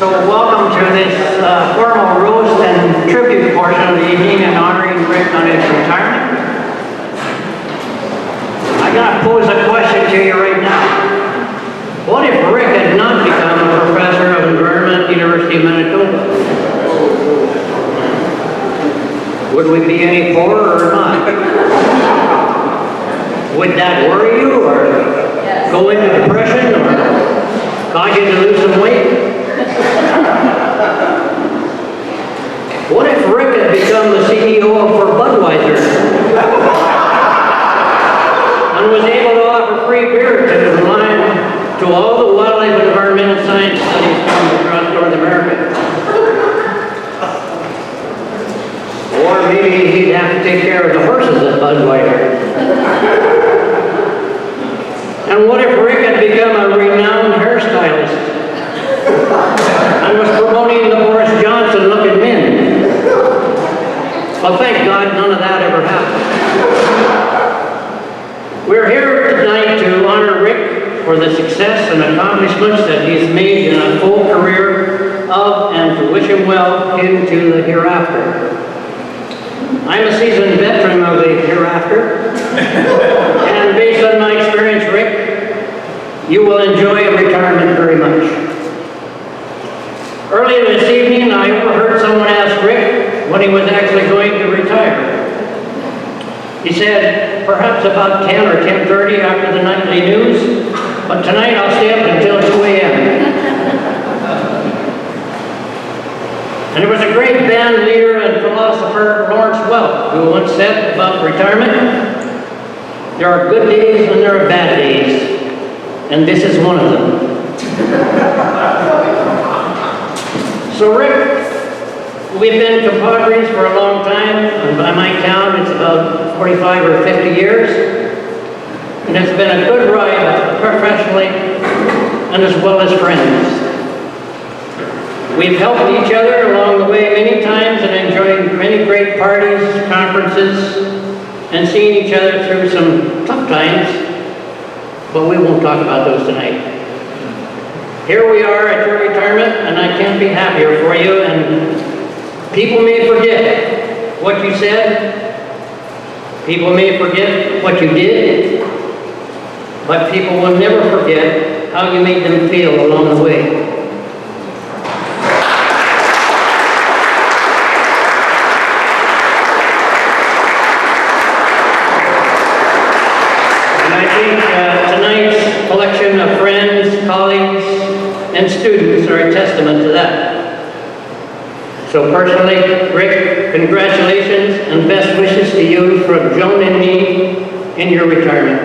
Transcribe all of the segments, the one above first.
So welcome to this formal roast and tribute portion of the evening and honoring Rick on his retirement. I gotta pose a question to you right now. What if Rick had not become a professor of environment at the University of Manitoba? Would we be any poorer or not? Would that worry you or go into depression or cause you to lose some weight? What if Rick had become the CEO for Budweiser and was able to offer free beer to all the wildlife and environmental science studies from across North America? Or maybe he'd have to take care of the horses at Budweiser. And what if Rick had become a renowned hairstylist and was promoting the Boris Johnson look at men? Well, thank God none of that ever happened. We're here tonight to honor Rick for the success and accomplishments that he's made in a full career of, and to wish him well into the hereafter. I'm a seasoned veteran of the hereafter, and based on my experience, Rick, you will enjoy a retirement very much. Earlier this evening, I overheard someone ask Rick when he was actually going to retire. He said, perhaps about 10 or 10:30 after the nightly news, but tonight I'll stay up until 2 a.m. And there was a great band leader and philosopher, Lawrence Welk, who once said about retirement, there are good days and there are bad days, and this is one of them. So Rick, we've been compadres for a long time, and by my count it's about 45 or 50 years, and it's been a good ride professionally and as well as friends. We've helped each other along the way many times and enjoyed many great parties, conferences, and seeing each other through some tough times, but we won't talk about those tonight. Here we are at your retirement, and I can't be happier for you, and people may forget what you said, people may forget what you did, but people will never forget how you made them feel along the way. Tonight's collection of friends, colleagues, and students are a testament to that. So personally, Rick, congratulations and best wishes to you from Joan and me in your retirement.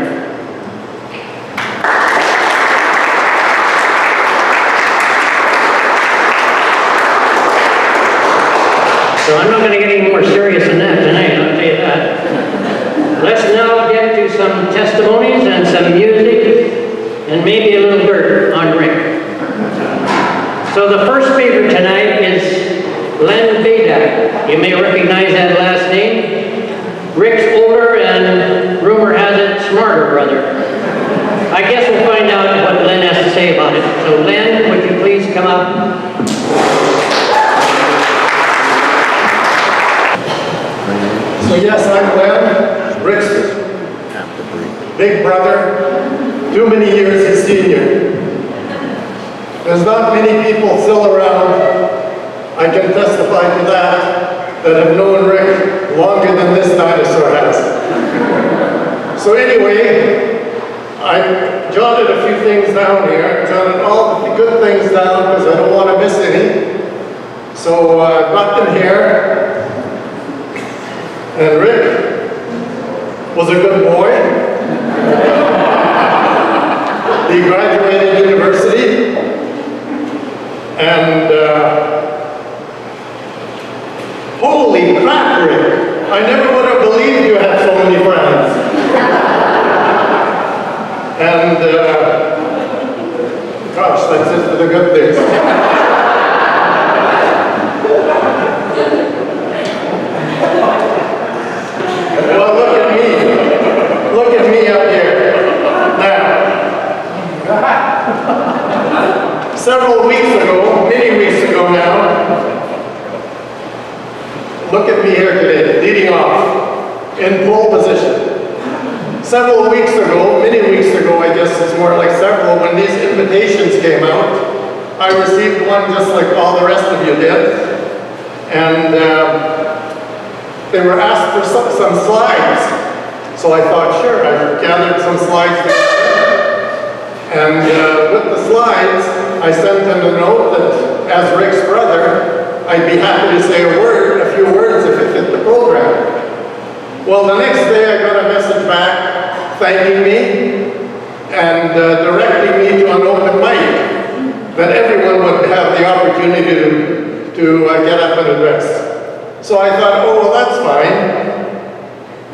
So I'm not going to get any more serious than that tonight, I'll tell you that. Let's now get to some testimonies and some music and maybe a little dirt on Rick. So the first speaker tonight is Len Baydack. You may recognize that last name. Rick's older and rumor has it smarter brother. I guess we'll find out what Len has to say about it. So Len, would you please come up? So yes, I'm Len, Rick's big brother, too many years his senior. There's not many people still around, I can testify to that have known Rick longer than this dinosaur has. So anyway, I jotted a few things down here, jotted all the good things down because I don't want to miss any. So I've got them here. And Rick was a good boy. He graduated university, and holy crap, Rick! I never would have believed you had so many friends. And gosh, that's it for the good things. Well, look at me up here. Now, several weeks ago, ago, many weeks ago now, look at me here today, leading off, in pole position. Several weeks ago, many weeks ago, I guess it's more like several, when these invitations came out, I received one just like all the rest of you did. And they were asked for some slides. So I thought, sure, I gathered some slides together. And with the slides, I sent them a note that as Rick's brother, I'd be happy to say a few words if it fit the program. Well, the next day I got a message back thanking me and directing me to an open mic that everyone would have the opportunity to get up and address. So I thought, oh, well, that's fine.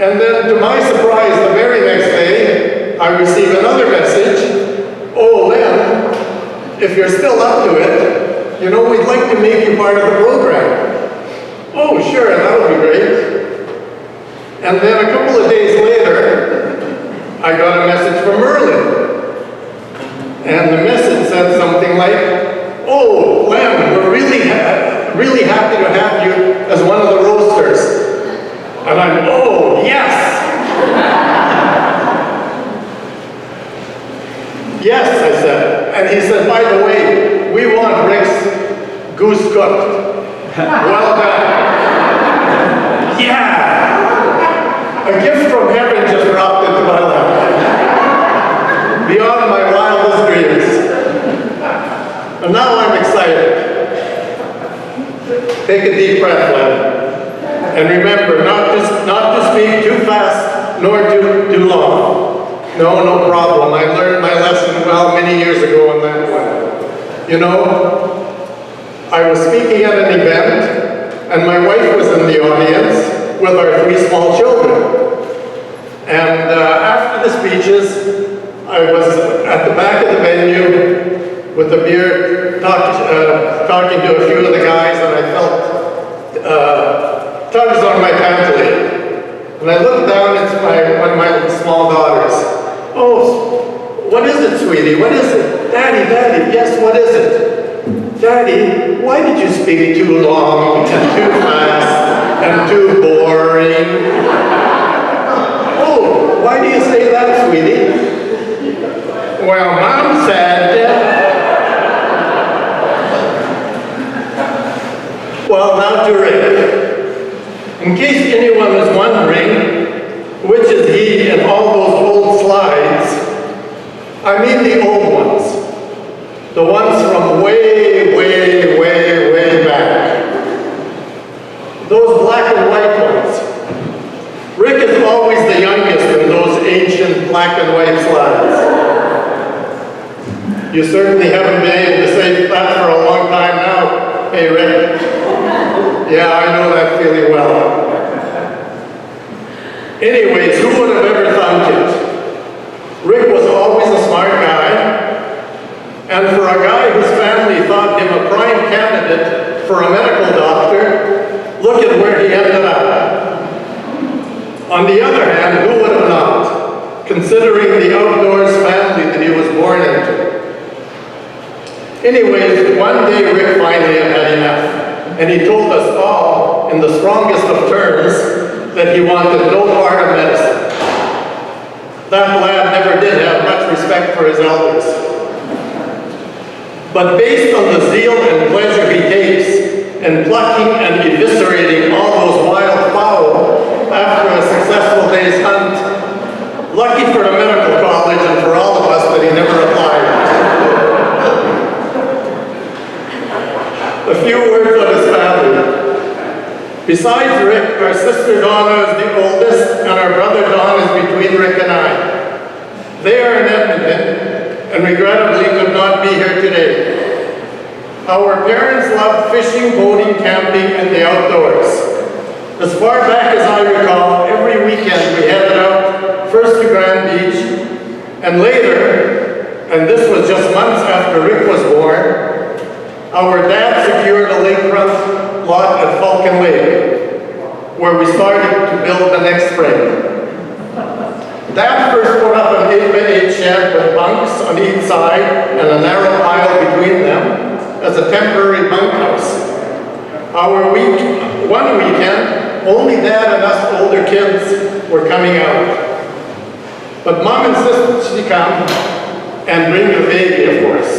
And then to my surprise, the very next day, I received another message. Oh, Len, if you're still up to it, you know, we'd like to make you part of the program. Oh, sure, that would be great. And then a couple of days later, I got a message from Merlin. And the message said something like, oh, Len, we're really happy to have you as one of the roasters. And I'm, oh, yes! Yes, I said. And he said, by the way, we want Rick's goose cooked. Well done. Yeah! A gift from heaven just dropped into my lap. Beyond my wildest dreams. And now I'm excited. Take a deep breath, Len. And remember, not to speak too fast, nor too long. No problem. I learned my lesson well many years ago on that one. You know, I was speaking at an event, and my wife was in the audience with our 3 small children. And after the speeches, I was at the back of the venue with a beer, talking to a few of the guys, and I felt tugs on my pant leg. And I looked down at one of my small daughters. Oh, what is it, sweetie? What is it? Daddy, yes, what is it? Daddy, why did you speak too long and too fast and too boring? Oh, why do you say that, sweetie? Well, Mom said... Well, now to Rick. In case anyone was wondering, which is he in all those old slides, I mean the old ones. The ones from way, way, way, way back. Those black and white ones. Rick is always the youngest in those ancient black and white slides. You certainly haven't been able to say that for a long time now. Hey, Rick. Yeah, I know that feeling well. Anyways, who would have ever thunk it? Rick was always a smart guy, and for a guy whose family thought him a prime candidate for a medical doctor, look at where he ended up. On the other hand, who would have not, considering the outdoors family that he was born into? Anyways, one day Rick finally had enough. And he told us all, in the strongest of terms, that he wanted no part of medicine. That lad never did have much respect for his elders. But based on the zeal and pleasure he takes in plucking and eviscerating all those wild fowl after a successful day's hunt, lucky for the medical college and for all of us that he never applied. A few words on his family. Besides Rick, our sister Donna is the oldest, and our brother Don is between Rick and I. They are in Edmonton, and regrettably could not be here today. Our parents loved fishing, boating, camping, and the outdoors. As far back as I recall, every weekend we headed out, first to Grand Beach, and later, and this was just months after Rick was born, our dad secured a lakefront lot at Falcon Lake, where we started to build the next spring. Dad first put up an 8x8 shed with bunks on each side and a narrow aisle between them. as a temporary bunkhouse. One weekend, only Dad and us older kids were coming out. But Mom insisted she come and bring the baby, of course.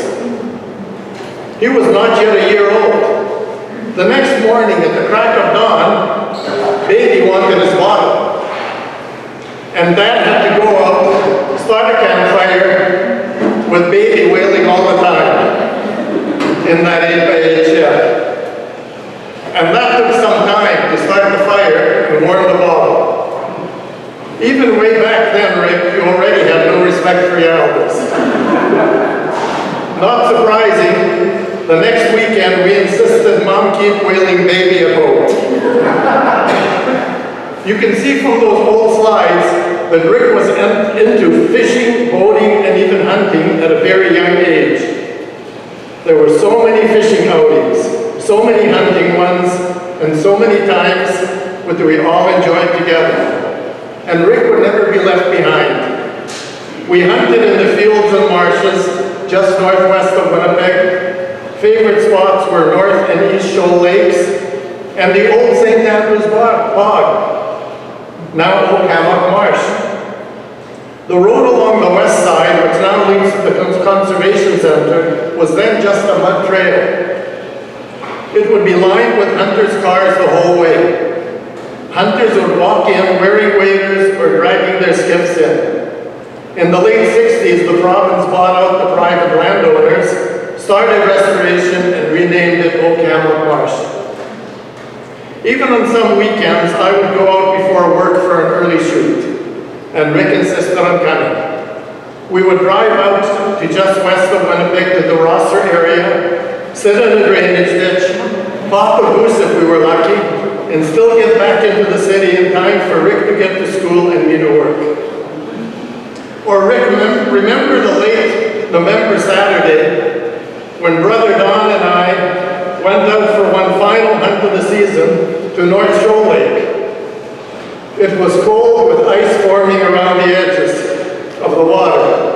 He was not yet a year old. The next morning at the crack of dawn, baby wanted his bottle. And Dad had to go out, start a campfire with baby wailing all the time in that 8x8 shed. And that took some time to start the fire and warm the bottle. Even way back then, Rick, you already had no respect for your elders. Not surprising, the next weekend we insisted Mom keep wailing baby at home. You can see from those old slides that Rick was into fishing, boating, and even hunting at a very young age. There were so many fishing outings, so many hunting ones, and so many times that we all enjoyed together. And Rick would never be left behind. We hunted in the fields and marshes just northwest of Winnipeg. Favorite spots were North and East Shoal Lakes and the old St. Andrews Bog, now Oak Hammock Marsh. The road along the west side, which now leads to the Conservation Center, was then just a mud trail. It would be lined with hunters' cars the whole way. Hunters would walk in wearing waders or dragging their skiffs in. In the late 60s, the province bought out the private landowners, started restoration, and renamed it Oak Hammock Marsh. Even on some weekends, I would go out before work for an early shoot, and Rick insisted on coming. We would drive out to just west of Winnipeg to the Rosser area, sit in a drainage ditch, pop a goose if we were lucky, and still get back into the city in time for Rick to get to school and me to work. Or Rick, remember the late November Saturday when Brother Don and I went out for one final hunt of the season to North Shoal Lake. It was cold with ice forming around the edges of the water.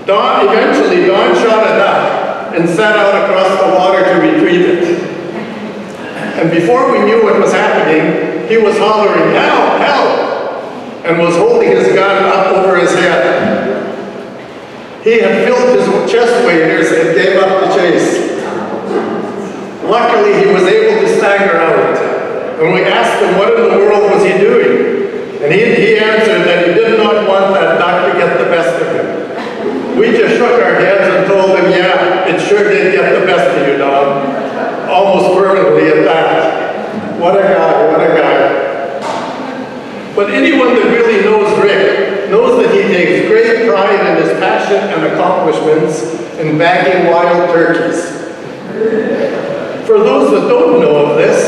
Eventually Don shot a duck and set out across the water to retrieve it. And before we knew what was happening, he was hollering, "Help, help!" and was holding his gun up over his head. He had filled his chest waders and gave up the chase. Luckily, he was able to stagger out. And we asked him what in the world was he doing. And he answered that he did not want that duck to get the best of him. We just shook our heads and told him, yeah, it sure did get the best of you, Don. Almost permanently at that. What a guy, what a guy. But anyone that really knows Rick knows that he takes great pride in his passion and accomplishments in bagging wild turkeys. For those that don't know of this,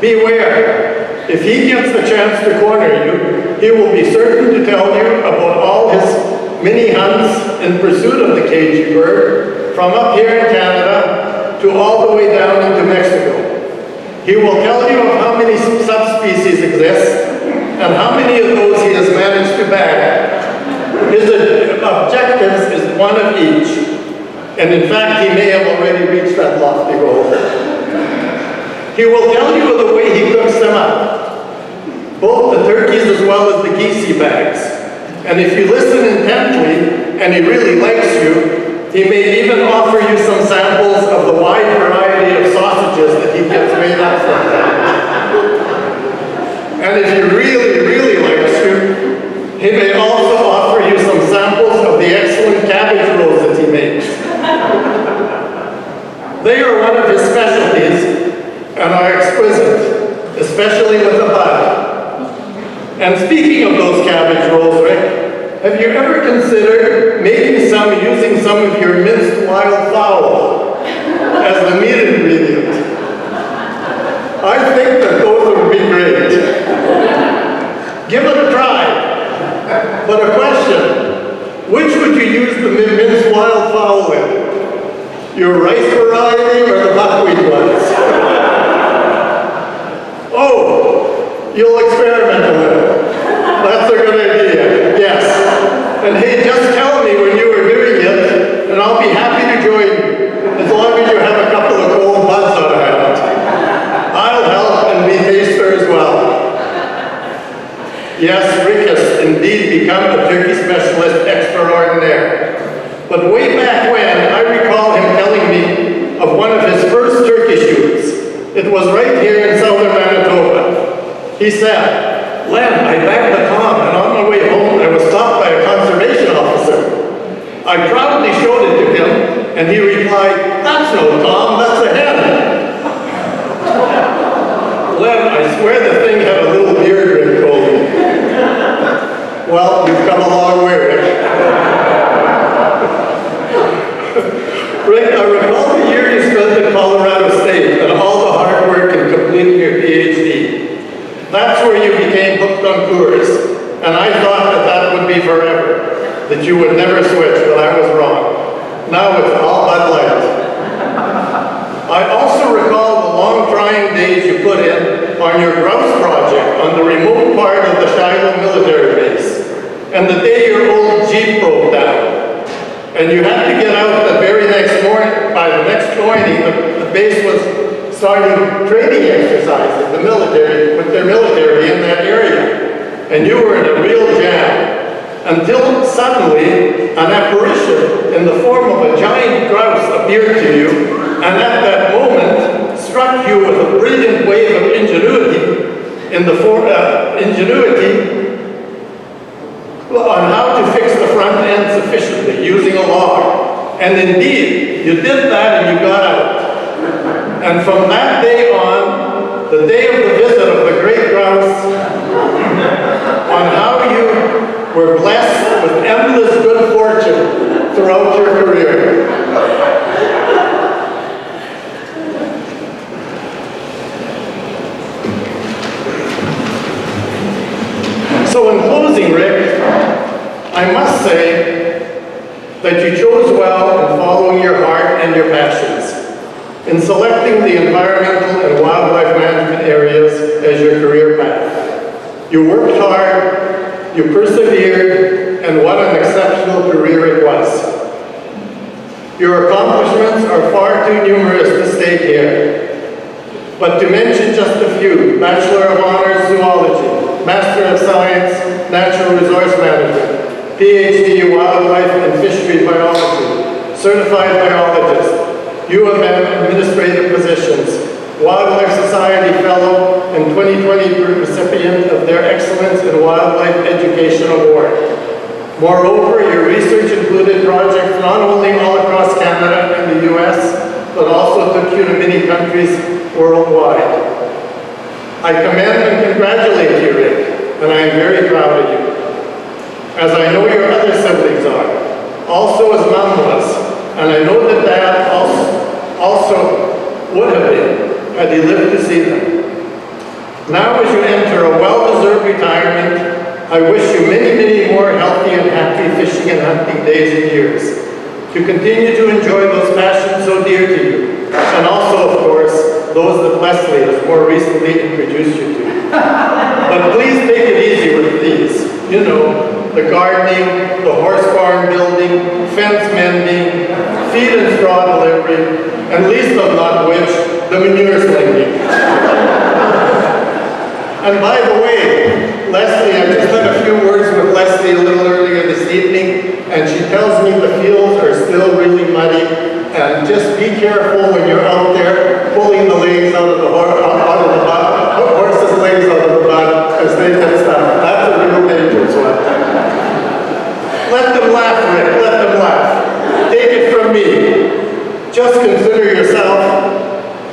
beware. If he gets the chance to corner you, he will be certain to tell you about all his many hunts in pursuit of the cagey bird, from up here in Canada to all the way down into Mexico. He will tell you of how many subspecies exist and how many of those he has managed to bag. His objectives is one of each, and in fact he may have already reached that lofty goal. He will tell you of the way he cooks them up, both the turkeys as well as the geese he bags. And if you listen intently, and he really likes you, he may even offer you some samples of the wide variety of sausages that he gets made up for. And if he really, really likes you, he may also offer you some samples of the excellent cabbage rolls that he makes. They are one of his specialties and are exquisite, especially with the bud. And speaking of those cabbage rolls, Rick, have you ever considered making some using some of your minced wild fowl as the meat ingredient? I think that those would be great. Give it a try. But a question, which would you use the minced wild fowl with? Your rice variety or the buckwheat ones? Oh, you'll experiment a little. That's a good idea, yes. And hey, just tell me when you are doing it, and I'll be happy to join you. become a turkey specialist extraordinaire. But way back when, I recall him telling me of one of his first turkey shoots. It was right here in southern Manitoba. He said, "Len, I backed the Tom, and on my way home, I was stopped by a conservation officer. I proudly showed it to him, and he replied, 'That's no Tom, that's a hen.'" Len, I swear the thing had a little beard, Rick told me. Well, you've come a long way, Rick. Rick, I recall the year you spent at Colorado State and all the hard work in completing your PhD. That's where you became hooked on Coors, and I thought that that would be forever, that you would never switch, but I was wrong. Now it's all Bud Light. I also recall the long trying days you put in on your grouse project on the remote part of the Shiloh military base, and the day your old Jeep broke down. And you had to get out the very next morning. By the next morning, the base was starting training exercises, the military, with their military in that area. And you were in a real jam. Until suddenly, an apparition in the form of a giant grouse appeared to you, and at that moment, struck you with a brilliant wave of ingenuity on how to fix the front end sufficiently using a log. And indeed, you did that and you got out. And from that day on, the day of the visit of the great grouse, on how you were blessed with endless good fortune throughout your career. So in closing, Rick, I must say that you chose well in following your heart and your passions, in selecting the environmental and wildlife management areas as your career path. You worked hard, you persevered, and what an exceptional career it was. Your accomplishments are far too numerous to state here. But to mention just a few: Bachelor of Honors Zoology, Master of Science, Natural Resource Management, PhD Wildlife and Fishery Biology, Certified Biologist, U of M Administrative Positions, Wildlife Society Fellow, and 2020 recipient of their Excellence in Wildlife Education Award. Moreover, your research included projects not only all across Canada and the US, but also took you to many countries worldwide. I commend and congratulate you, Rick, and I am very proud of you, as I know your other siblings are, also as Mom was, and I know that Dad also would have been, had he lived to see them. Now as you enter a well-deserved retirement, I wish you many, many more healthy and happy fishing and hunting days and years, to continue to enjoy those passions so dear to you, and also, of course, those that Leslie has more recently introduced you to. But please take it easy with these. You know, the gardening, the horse barn building, fence mending, feed and straw delivery, and least of not which, the manure slinging. And by the way, Leslie, I just had a few words with Leslie a little earlier this evening, and she tells me the fields are still really muddy, and just be careful when you're out there pulling the legs out of the horse's legs out of the mud as they get stuck. That's a real dangerous one. Let them laugh, Rick, let them laugh. Take it from me. Just consider yourself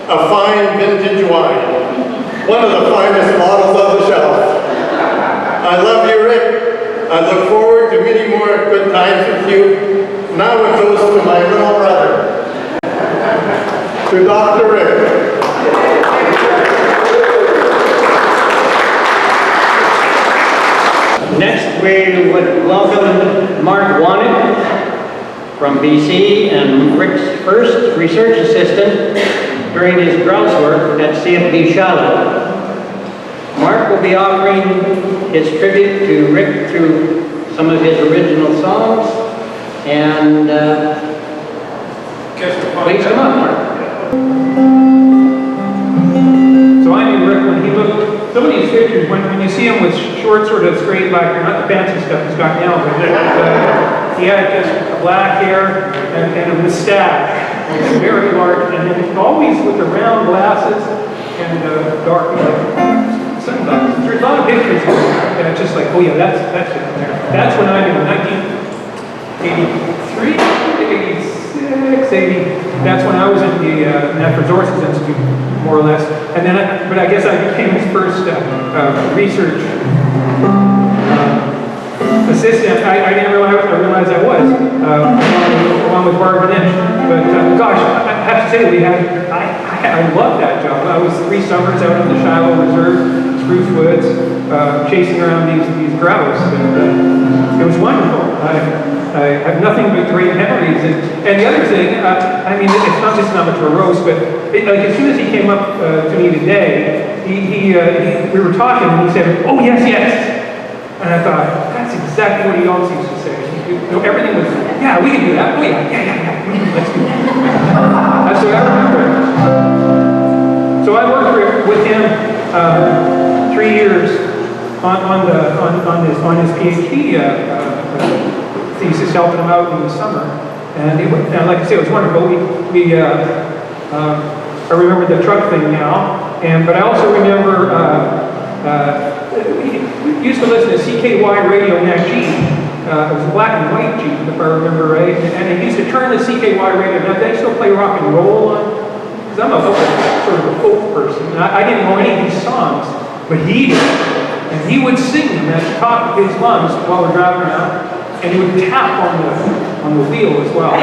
a fine vintage wine. One of the finest models on the shelf. I love you, Rick. I look forward to many more good times with you. Now it goes to my little brother, to Dr. Rick. Next, we would welcome Mark Wannick from BC, and Rick's first research assistant during his grouse work at CFB Shiloh. Mark will be offering his tribute to Rick through some of his original songs, and please come up, Mark. So I knew Rick when he looked, some of these pictures, when you see him with short, sort of straight black hair, not the fancy stuff he's got now, but he had just black hair and a mustache, very large, and then always with the round glasses and dark sunglasses. There's a lot of pictures here, and it's just like, oh yeah, that's it. That's when I'm in 1983, 86, 80. That's when I was at the Natural Resources Institute, more or less. And then, but I guess I became his first research assistant. I didn't realize I was, along with Barb Lynch. But gosh, I have to say, I loved that job. I was 3 summers out in the Shiloh Reserve, Spruce Woods, chasing around these grouse, and it was wonderful. I have nothing but great memories. And the other thing, I mean, it's not just not much of a roast, but like as soon as he came up to me today, we were talking, and he said, "Oh yes, yes." And I thought, that's exactly what he always used to say. You know, everything was, yeah, we can do that. Oh yeah, yeah. Let's do that. That's what I remember. So I worked with him 3 years on his PhD thesis, helping him out in the summer. And like I say, it was wonderful. I remember the truck thing now, but I also remember we used to listen to CKY radio in that Jeep. It was a black and white Jeep, if I remember right. And it used to turn the CKY radio. Now they still play rock and roll on, because I'm a sort of a folk person. I didn't know any of these songs, but he did. And he would sing them at the top of his lungs while we're driving around, and he would tap on the wheel as well.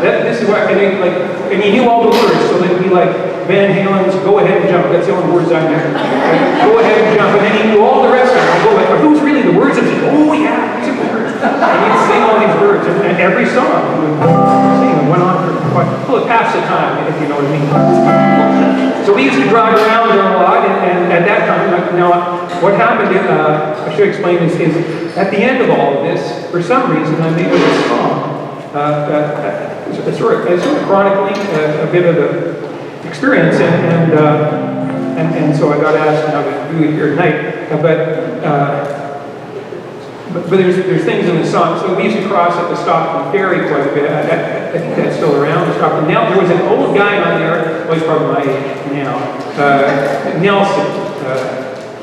This is what, and he knew all the words, so they'd be like Van Halen's "Go Ahead and Jump." That's the only words I know. Go ahead and jump, and then he knew all the rest of them. I'd go like, "Are those really the words?" I'd say, "Oh yeah, these are the words." And he'd sing all these words, and every song he would sing. It went on for past the time, if you know what I mean. So we used to drive around there a lot, and at that time, now what happened, I should explain this, is at the end of all of this, for some reason, I made a song, sort of chronicling a bit of the experience, and so I got asked how to do it here tonight. But there's things in the song. So we used to cross at the Stockton Ferry quite a bit. I think that's still around, the Stockton. Now there was an old guy on there. Well, he's probably my age now. Nelson.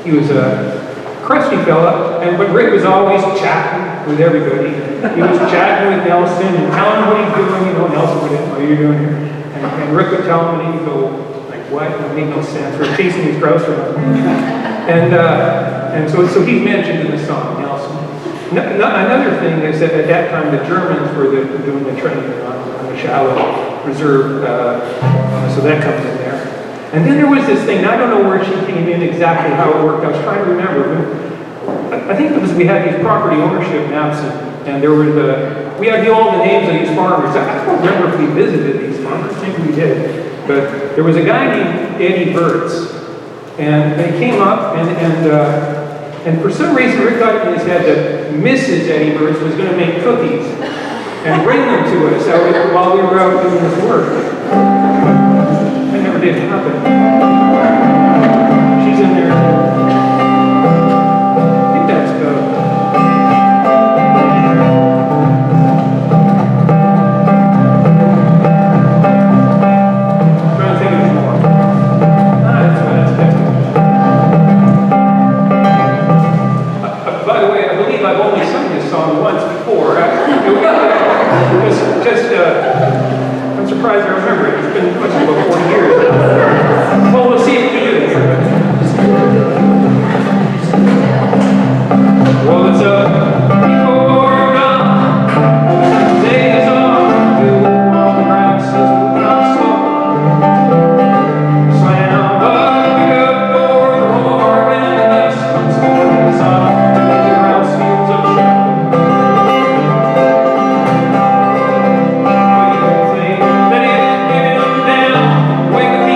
He was a crusty fella, but Rick was always chatting with everybody. He was chatting with Nelson and telling him what he's doing. You know, Nelson would, "What are you doing here?" And Rick would tell him, and he'd go like, "What? It made no sense." We're chasing these grouse around. And so he's mentioned in the song, Nelson. Another thing is that at that time the Germans were doing the training on the Shiloh Reserve, so that comes in there. And then there was this thing, I don't know where she came in exactly, how it worked. I was trying to remember, but I think it was we had these property ownership maps, and there were we had all the names of these farmers. I don't remember if we visited these farmers. Maybe we did. But there was a guy named Eddie Burtz, and they came up, and for some reason Rick got in his head that Mrs. Eddie Burtz was going to make cookies and bring them to us while we were out doing this work. That never did happen. She's in there. I think that's I'm trying to think of more. That's by the way, I believe I've only sung this song once before. I'm surprised I remember it. It's been about 40 years now. Well, we'll see if we do it here. Well, it's before dawn, day is on, the grass is moving on slow. Slam up, pick up for the roar, and the dust comes moving us up to the grouse fields of shadow. Wake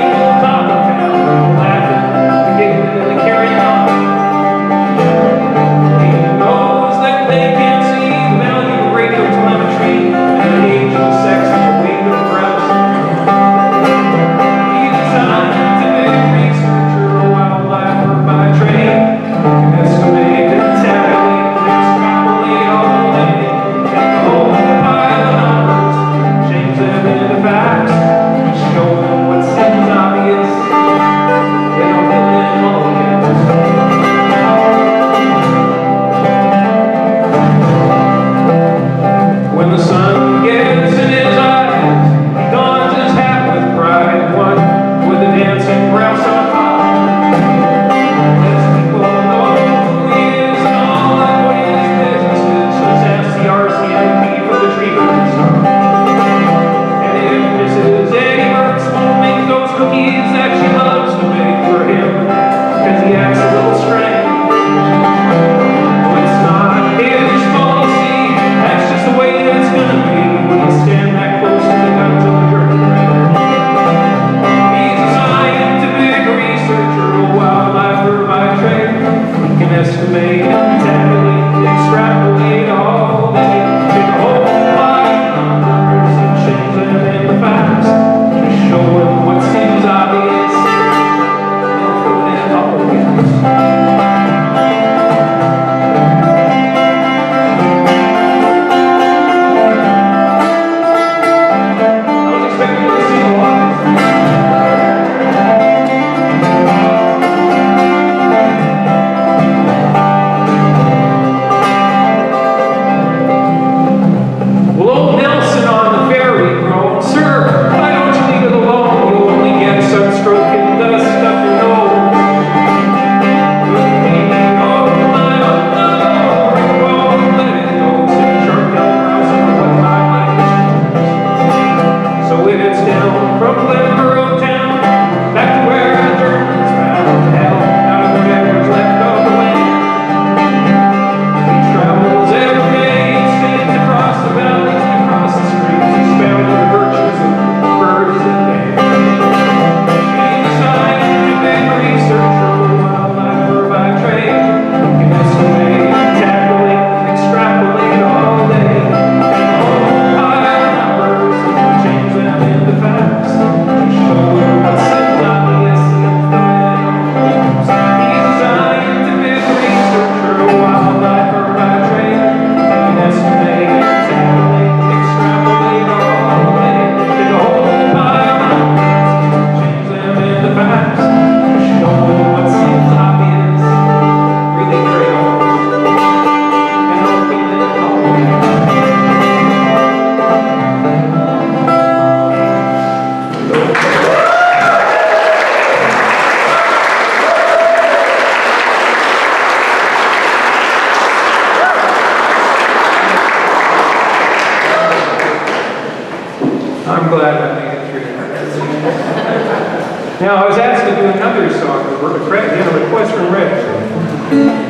Now, I was asked to do another song, a request from Rick.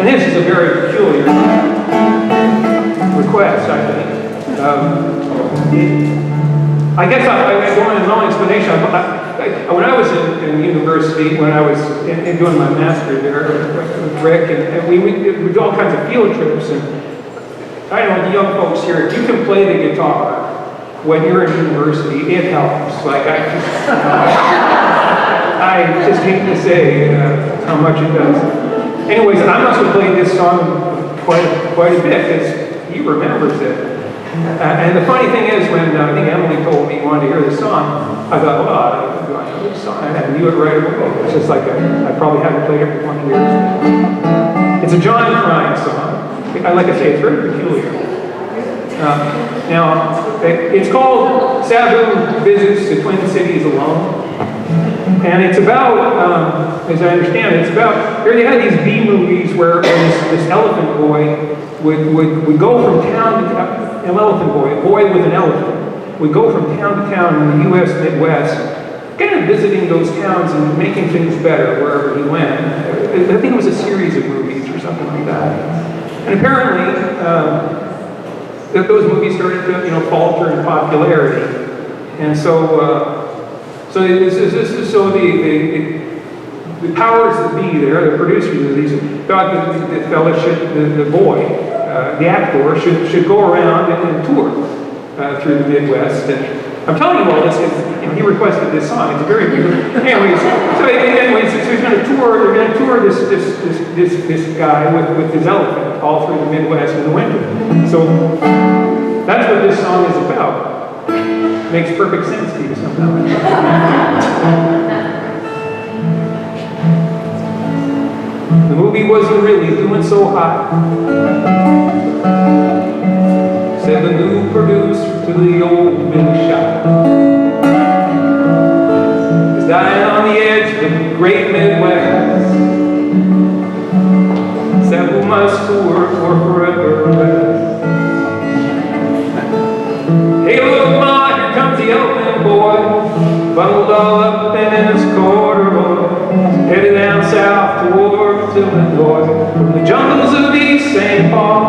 And this is a very peculiar request, I think. I guess I go into no explanation. When I was in university, when I was doing my master's there with Rick, and we do all kinds of field trips, and I know the young folks here, if you can play the guitar when you're in university, it helps. Like I just hate to say how much it does. Anyways, I must have played this song quite a bit because he remembers it. And the funny thing is, when I think Emily told me he wanted to hear this song, I thought, well, do I know this song? I knew it right away. It's just like I probably haven't played it for 20 years. It's a John Prine song. Like I say, it's very peculiar. Now, it's called Sabu Visits the Twin Cities Alone. And it's about, as I understand it, it's about, here they had these B movies where this elephant boy would go from town to town, an elephant boy, a boy with an elephant, would go from town to town in the U.S. Midwest, kind of visiting those towns and making things better wherever he went. I think it was a series of movies or something like that. And apparently, those movies started to, falter in popularity. And so the powers that be there, the producers of these, thought that the fellowship, the boy, the actor, should go around and tour through the Midwest. And I'm telling you all this because he requested this song. It's a very good. Anyways, so he's going to tour. They're going to tour this guy with his elephant all through the Midwest in the winter. So that's what this song is about. Makes perfect sense to you somehow. The movie wasn't really doing so hot. Said the new producer to the old big shot. Is dying on the edge of the great Midwest. Said we must tour for forever rest. Hey, look, Ma, here comes the elephant boy, bundled all up in his corduroy, headed down south towards Illinois, from the jungles of East St. Paul.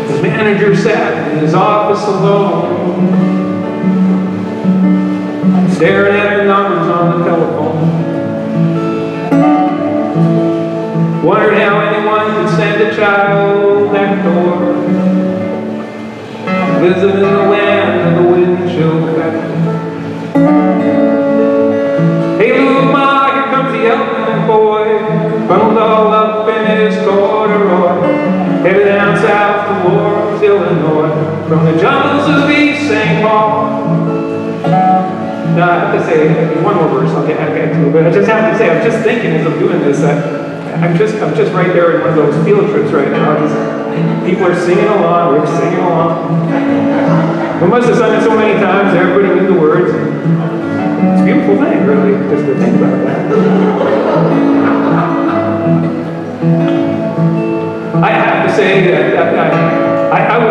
His manager sat in his office alone, staring at the numbers on the telephone. Wondered how anyone could send a child next door, visiting the land of the wind chill factory. Hey, look, Ma, here comes the elephant boy, bundled all up in his corduroy, headed down south towards Illinois, from the jungles of East St. Paul. Now, I have to say, one more verse I'll get to, but I just have to say, I'm just thinking as I'm doing this, I'm just right there in one of those field trips right now. People are singing along, Rick's singing along. We must have sung it so many times, everybody knew the words. It's a beautiful thing, really, just to think about that. I have to say that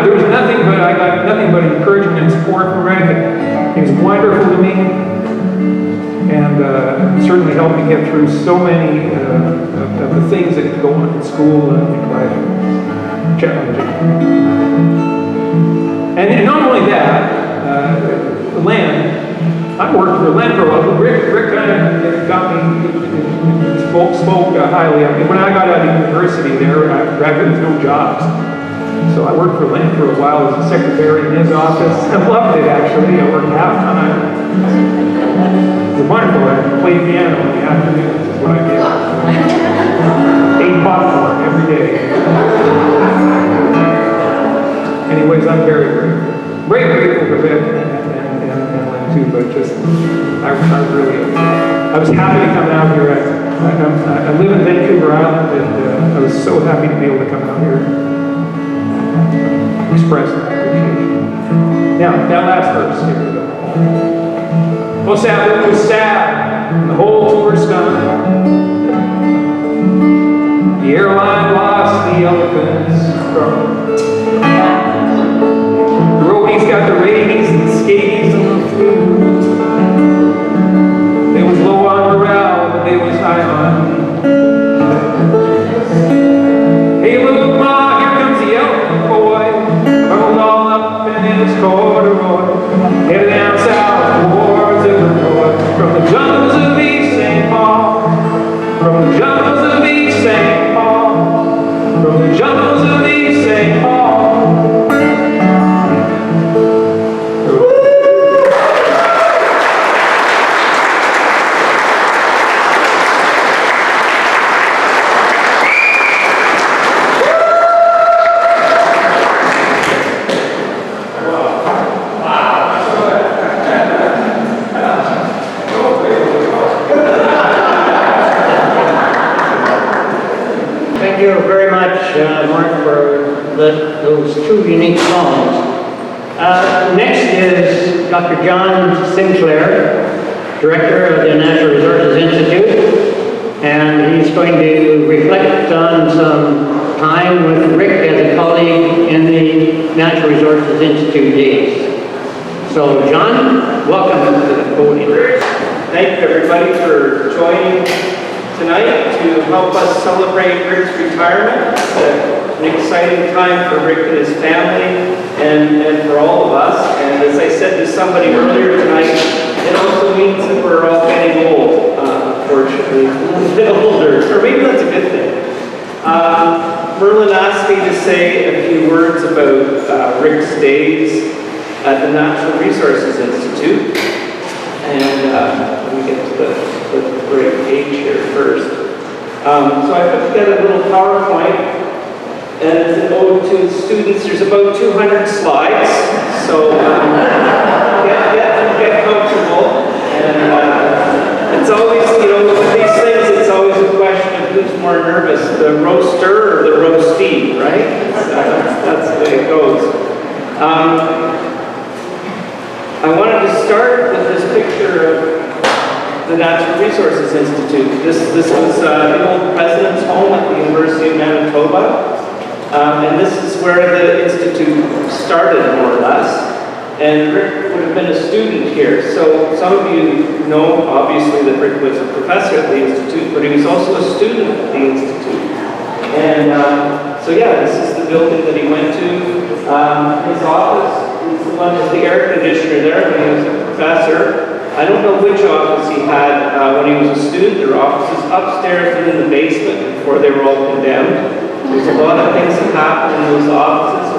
there was nothing but, I got nothing but encouragement and support from Rick. He was wonderful to me, and certainly helped me get through so many of the things that could go on in school and in life. Challenging. And not only that, the land, I worked for land for a while. Rick kind of got me, spoke highly of me. When I got out of university there, there was no jobs. So I worked for Lynn for a while as a secretary in his office. I loved it, actually. I worked half-time. It was wonderful. I played piano in the afternoons is what I did. Ate popcorn every day. Anyways, I'm very grateful for Vic and Lynn too, but just, I was happy to come out here. I live in Vancouver Island, and I was so happy to be able to come out here. Express my appreciation. Now, that last verse, here we go. Well, sad, it was sad, the whole tour's done. The airline lost the elephant's throne. The roadie's got the radio unique songs. Next is Dr. John Sinclair, Director of the Natural Resources Institute, and he's going to reflect on some time with Rick as a colleague in the Natural Resources Institute days. So, John, welcome to the podium. Thank you, everybody, for joining tonight to help us celebrate Rick's retirement. It's an exciting time for Rick and his family and for all of us. And as I said to somebody earlier tonight, it also means that we're all getting old, unfortunately. A little bit older, or maybe that's a good thing. Merlin asked me to say a few words about Rick's days at the Natural Resources Institute. And let me get to the right page here first. So I put together a little PowerPoint, and it's an ode to the students. There's about 200 slides, so get comfortable. And it's always, with these things, it's always a question of who's more nervous, the roaster or the roastee, right? That's the way it goes. I wanted to start with this picture of the Natural Resources Institute. This was the old president's home at the University of Manitoba. And this is where the Institute started, more or less. And Rick would have been a student here. So some of you know, obviously, that Rick was a professor at the Institute, but he was also a student at the Institute. And so yeah, this is the building that he went to. His office is the one with the air conditioner there when he was a professor. I don't know which office he had when he was a student. There were offices upstairs and in the basement before they were all condemned. There's a lot of things that happened in those offices.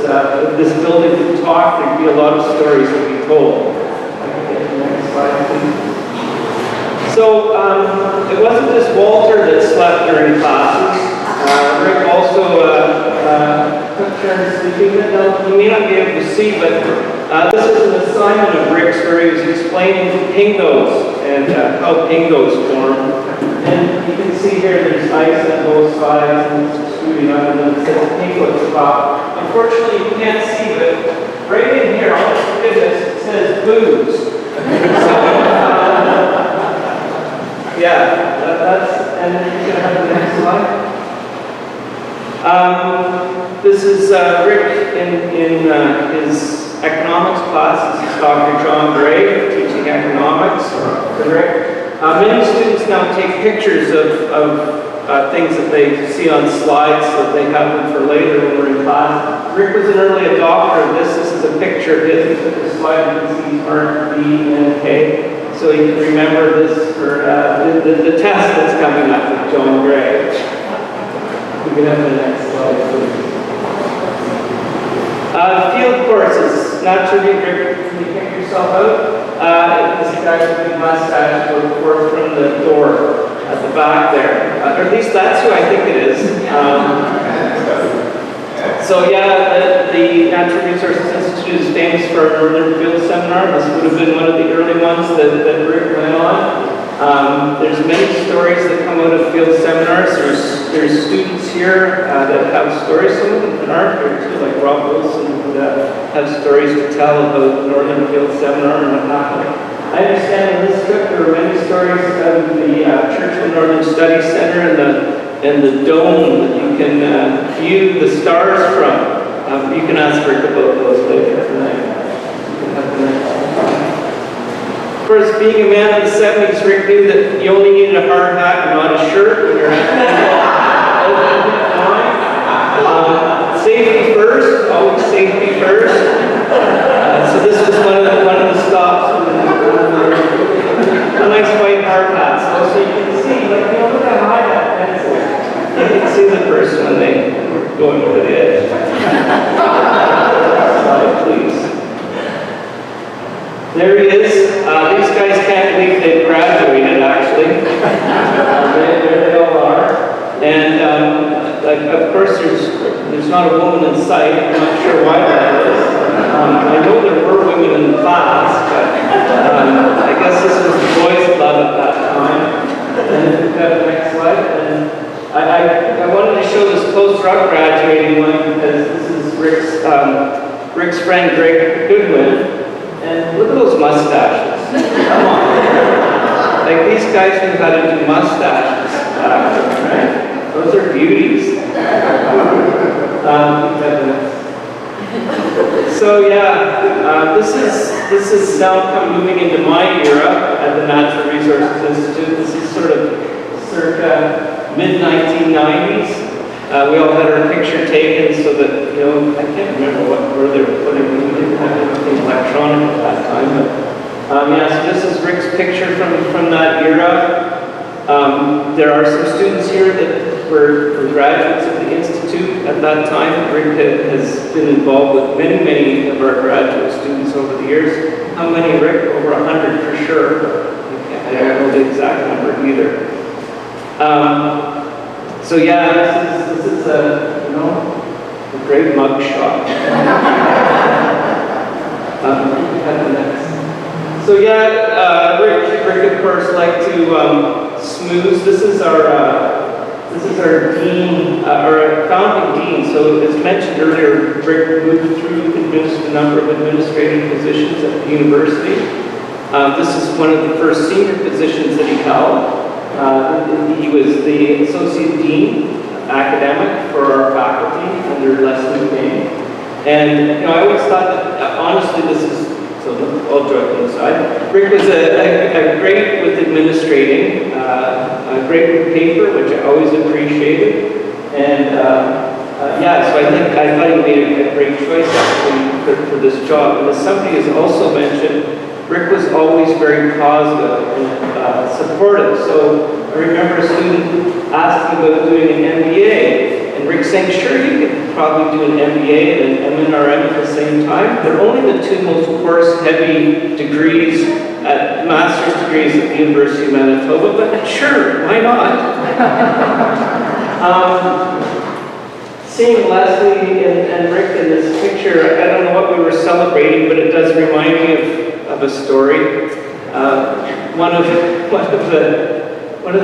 If this building could talk, there'd be a lot of stories to be told. Get the next slide, please. So it wasn't just Walter that slept during classes. Rick also took turns sleeping. Now, you may not be able to see, but this is an assignment of Rick's where he was explaining pingos and how pingos form. And you can see here there's ice on both sides and it's extruding up, and then it says pingo at the top. Unfortunately, you can't see, but right in here, honest to goodness, it says booze. So, yeah, that's, and then you're going to have the next slide. This is Rick in his economics class. This is Dr. John Gray teaching economics to Rick. Many students now take pictures of things that they see on slides so that they have them for later when we're in class. Rick was an early adopter of this. This is a picture of his. He took a slide. You can see marked B and K. So you can remember this for the test that's coming up with John Gray. We can have the next slide, please. Field courses. Naturally, Rick, can you pick yourself out? This guy's a big mustache worked from the door at the back there. Or at least that's who I think it is. So yeah, the Natural Resources Institute is famous for a Northern Field Seminar. This would have been one of the early ones that Rick went on. There's many stories that come out of field seminars. There's students here that have stories. Some of them that aren't here too, like Rob Wilson, that have stories to tell about the Northern Field Seminar and what happened. I understand on this trip there were many stories out of the Churchill Northern Study Center and the dome that you can view the stars from. You can ask Rick about those later tonight. You can have the next one. Of course, being a man in the 70s, Rick knew that you only needed a hard hat and not a shirt when you're safety first, always safety first. So this was one of the stops. A nice white hard hat, so you can see, look how high that pencil is. You can see the person when they go over the edge. Slide, please. There he is. These guys can't believe they've graduated, actually. There they all are. And of course, there's not a woman in sight. I'm not sure why that is. I know there were women in the class, but I guess this was the boys' club at that time. And if we have the next slide. And I wanted to show this post-rock graduating one because this is Rick's Rick's friend Greg Goodwin, and look at those mustaches. Come on. Like these guys knew how to do mustaches, right? Those are beauties. So yeah, this is now moving into my era at the Natural Resources Institute. This is sort of circa mid-1990s. We all had our picture taken so that, you know, I can't remember where they were putting it. We didn't have anything electronic at that time. But yeah, so this is Rick's picture from that era. There are some students here that were graduates of the Institute at that time. Rick has been involved with many of our graduate students over the years. How many, Rick? Over 100 for sure. I don't know the exact number either. So yeah, this is a, you know, a great mug shot. So yeah, Rick of course liked to smooth. This is our dean, our founding dean. So as mentioned earlier, Rick moved through a number of administrative positions at the university. This is one of the first senior positions that he held. He was the associate dean academic for our faculty under Leslie King. And you know, I always thought that honestly, this is, so I'll joke aside. Rick was a great with administrating, great with paper, which I always appreciated. And yeah, so I thought he made a great choice actually for this job. And as somebody has also mentioned, Rick was always very positive and supportive. So I remember a student asking about doing an MBA, and Rick saying, sure, you could probably do an MBA and an MNRM at the same time. They're only the two most course-heavy degrees, master's degrees at the University of Manitoba, but sure, why not? Seeing Leslie and Rick in this picture, I don't know what we were celebrating, but it does remind me of a story. One of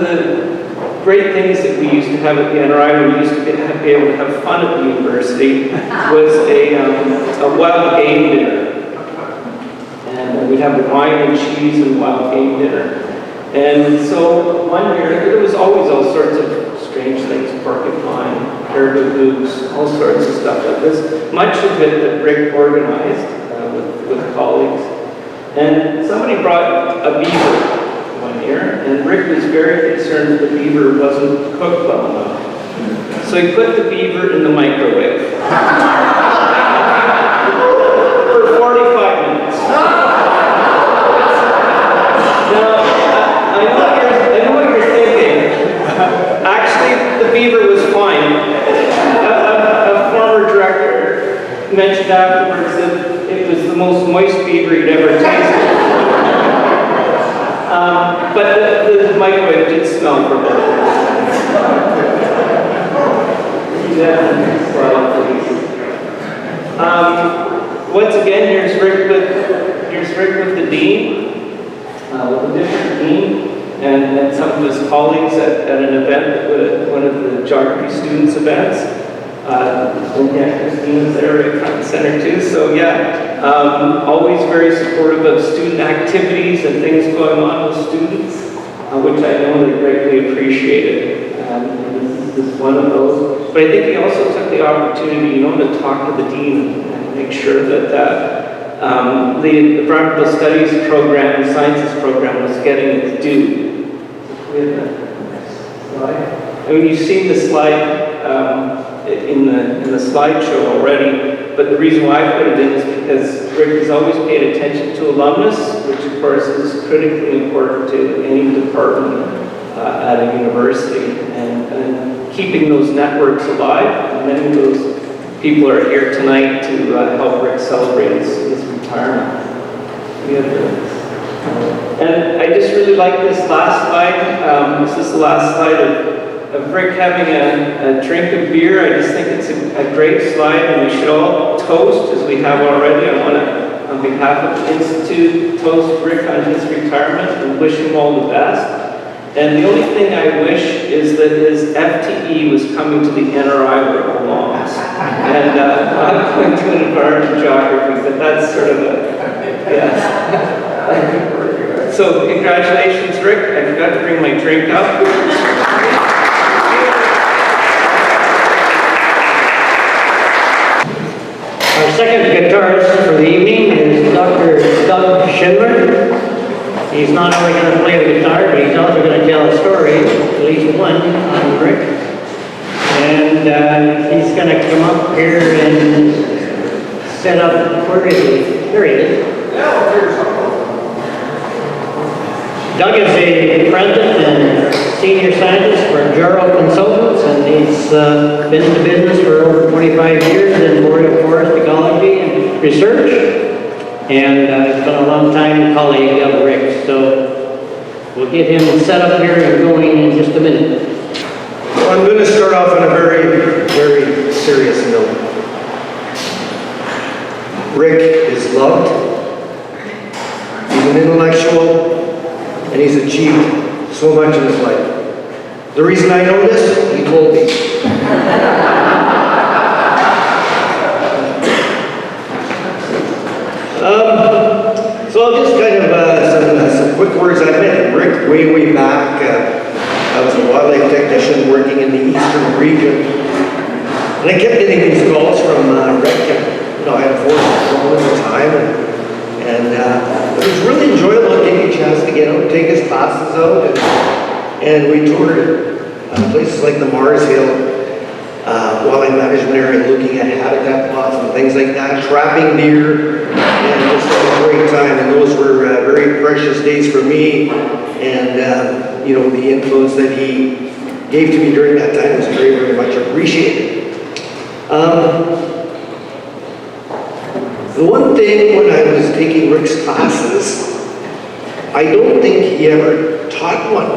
the great things that we used to have at the NRI, we used to be able to have fun at the university, was a wild game dinner. And we'd have wine and cheese and wild game dinner. And so one year, there was always all sorts of strange things, porcupine, caribou hoops, all sorts of stuff like this. Much of it that Rick organized with colleagues. And somebody brought a beaver one year, and Rick was very concerned that the beaver wasn't cooked well enough. So he put the beaver in the microwave for 45 minutes. Now, I know what you're thinking. Actually, the beaver was fine. A former director mentioned afterwards that it was the most moist beaver he'd ever tasted. But the microwave did smell for a bit. Once again, here's Rick with the dean, with a different dean, and some of his colleagues at an event, one of the geography students' events. And yeah, Christina's there right front and center too. So yeah, always very supportive of student activities and things going on with students, which I know they greatly appreciated. And this is one of those. But I think he also took the opportunity, to talk to the dean and make sure that the environmental studies program, the sciences program, was getting its due. We have the next slide. I mean, you've seen the slide in the slideshow already, but the reason why I put it in is because Rick has always paid attention to alumnus, which of course is critically important to any department at a university, and keeping those networks alive. And many of those people are here tonight to help Rick celebrate his retirement. And I just really like this last slide. This is the last slide of Rick having a drink of beer. I just think it's a great slide, and we should all toast, as we have already. I want to, on behalf of the Institute, toast Rick on his retirement and wish him all the best. And the only thing I wish is that his FTE was coming to the NRI where it belongs. And I'm going to an environment geography, but that's sort of a, yes. So congratulations, Rick. I forgot to bring my drink up. Our second guitarist for the evening is Dr. Doug Schindler. He's not only going to play the guitar, but he's also going to tell a story, at least one, on Rick. And he's going to come up here and set up, where is he? There he is. Doug is a president and senior scientist for Jaro Consultants, and he's been in the business for over 25 years in boreal forest ecology and research, and he's been a long time colleague of Rick. So we'll get him set up here and going in just a minute. Well, I'm going to start off on a very, very serious note. Rick is loved, he's an intellectual, and he's achieved so much in his life. The reason I know this, he told me. So I'll just kind of, some quick words. I met Rick way back. I was a wildlife technician working in the eastern region. And I kept getting these calls from Rick. You know, I had a forest all the time. And it was really enjoyable getting a chance to get out and take his classes out. And we toured places like the Mars Hill wildlife management area, looking at habitat plots and things like that, trapping deer, and just had a great time. And those were very precious days for me. And you know, the influence that he gave to me during that time was very, very much appreciated. The one thing when I was taking Rick's classes, I don't think he ever taught one.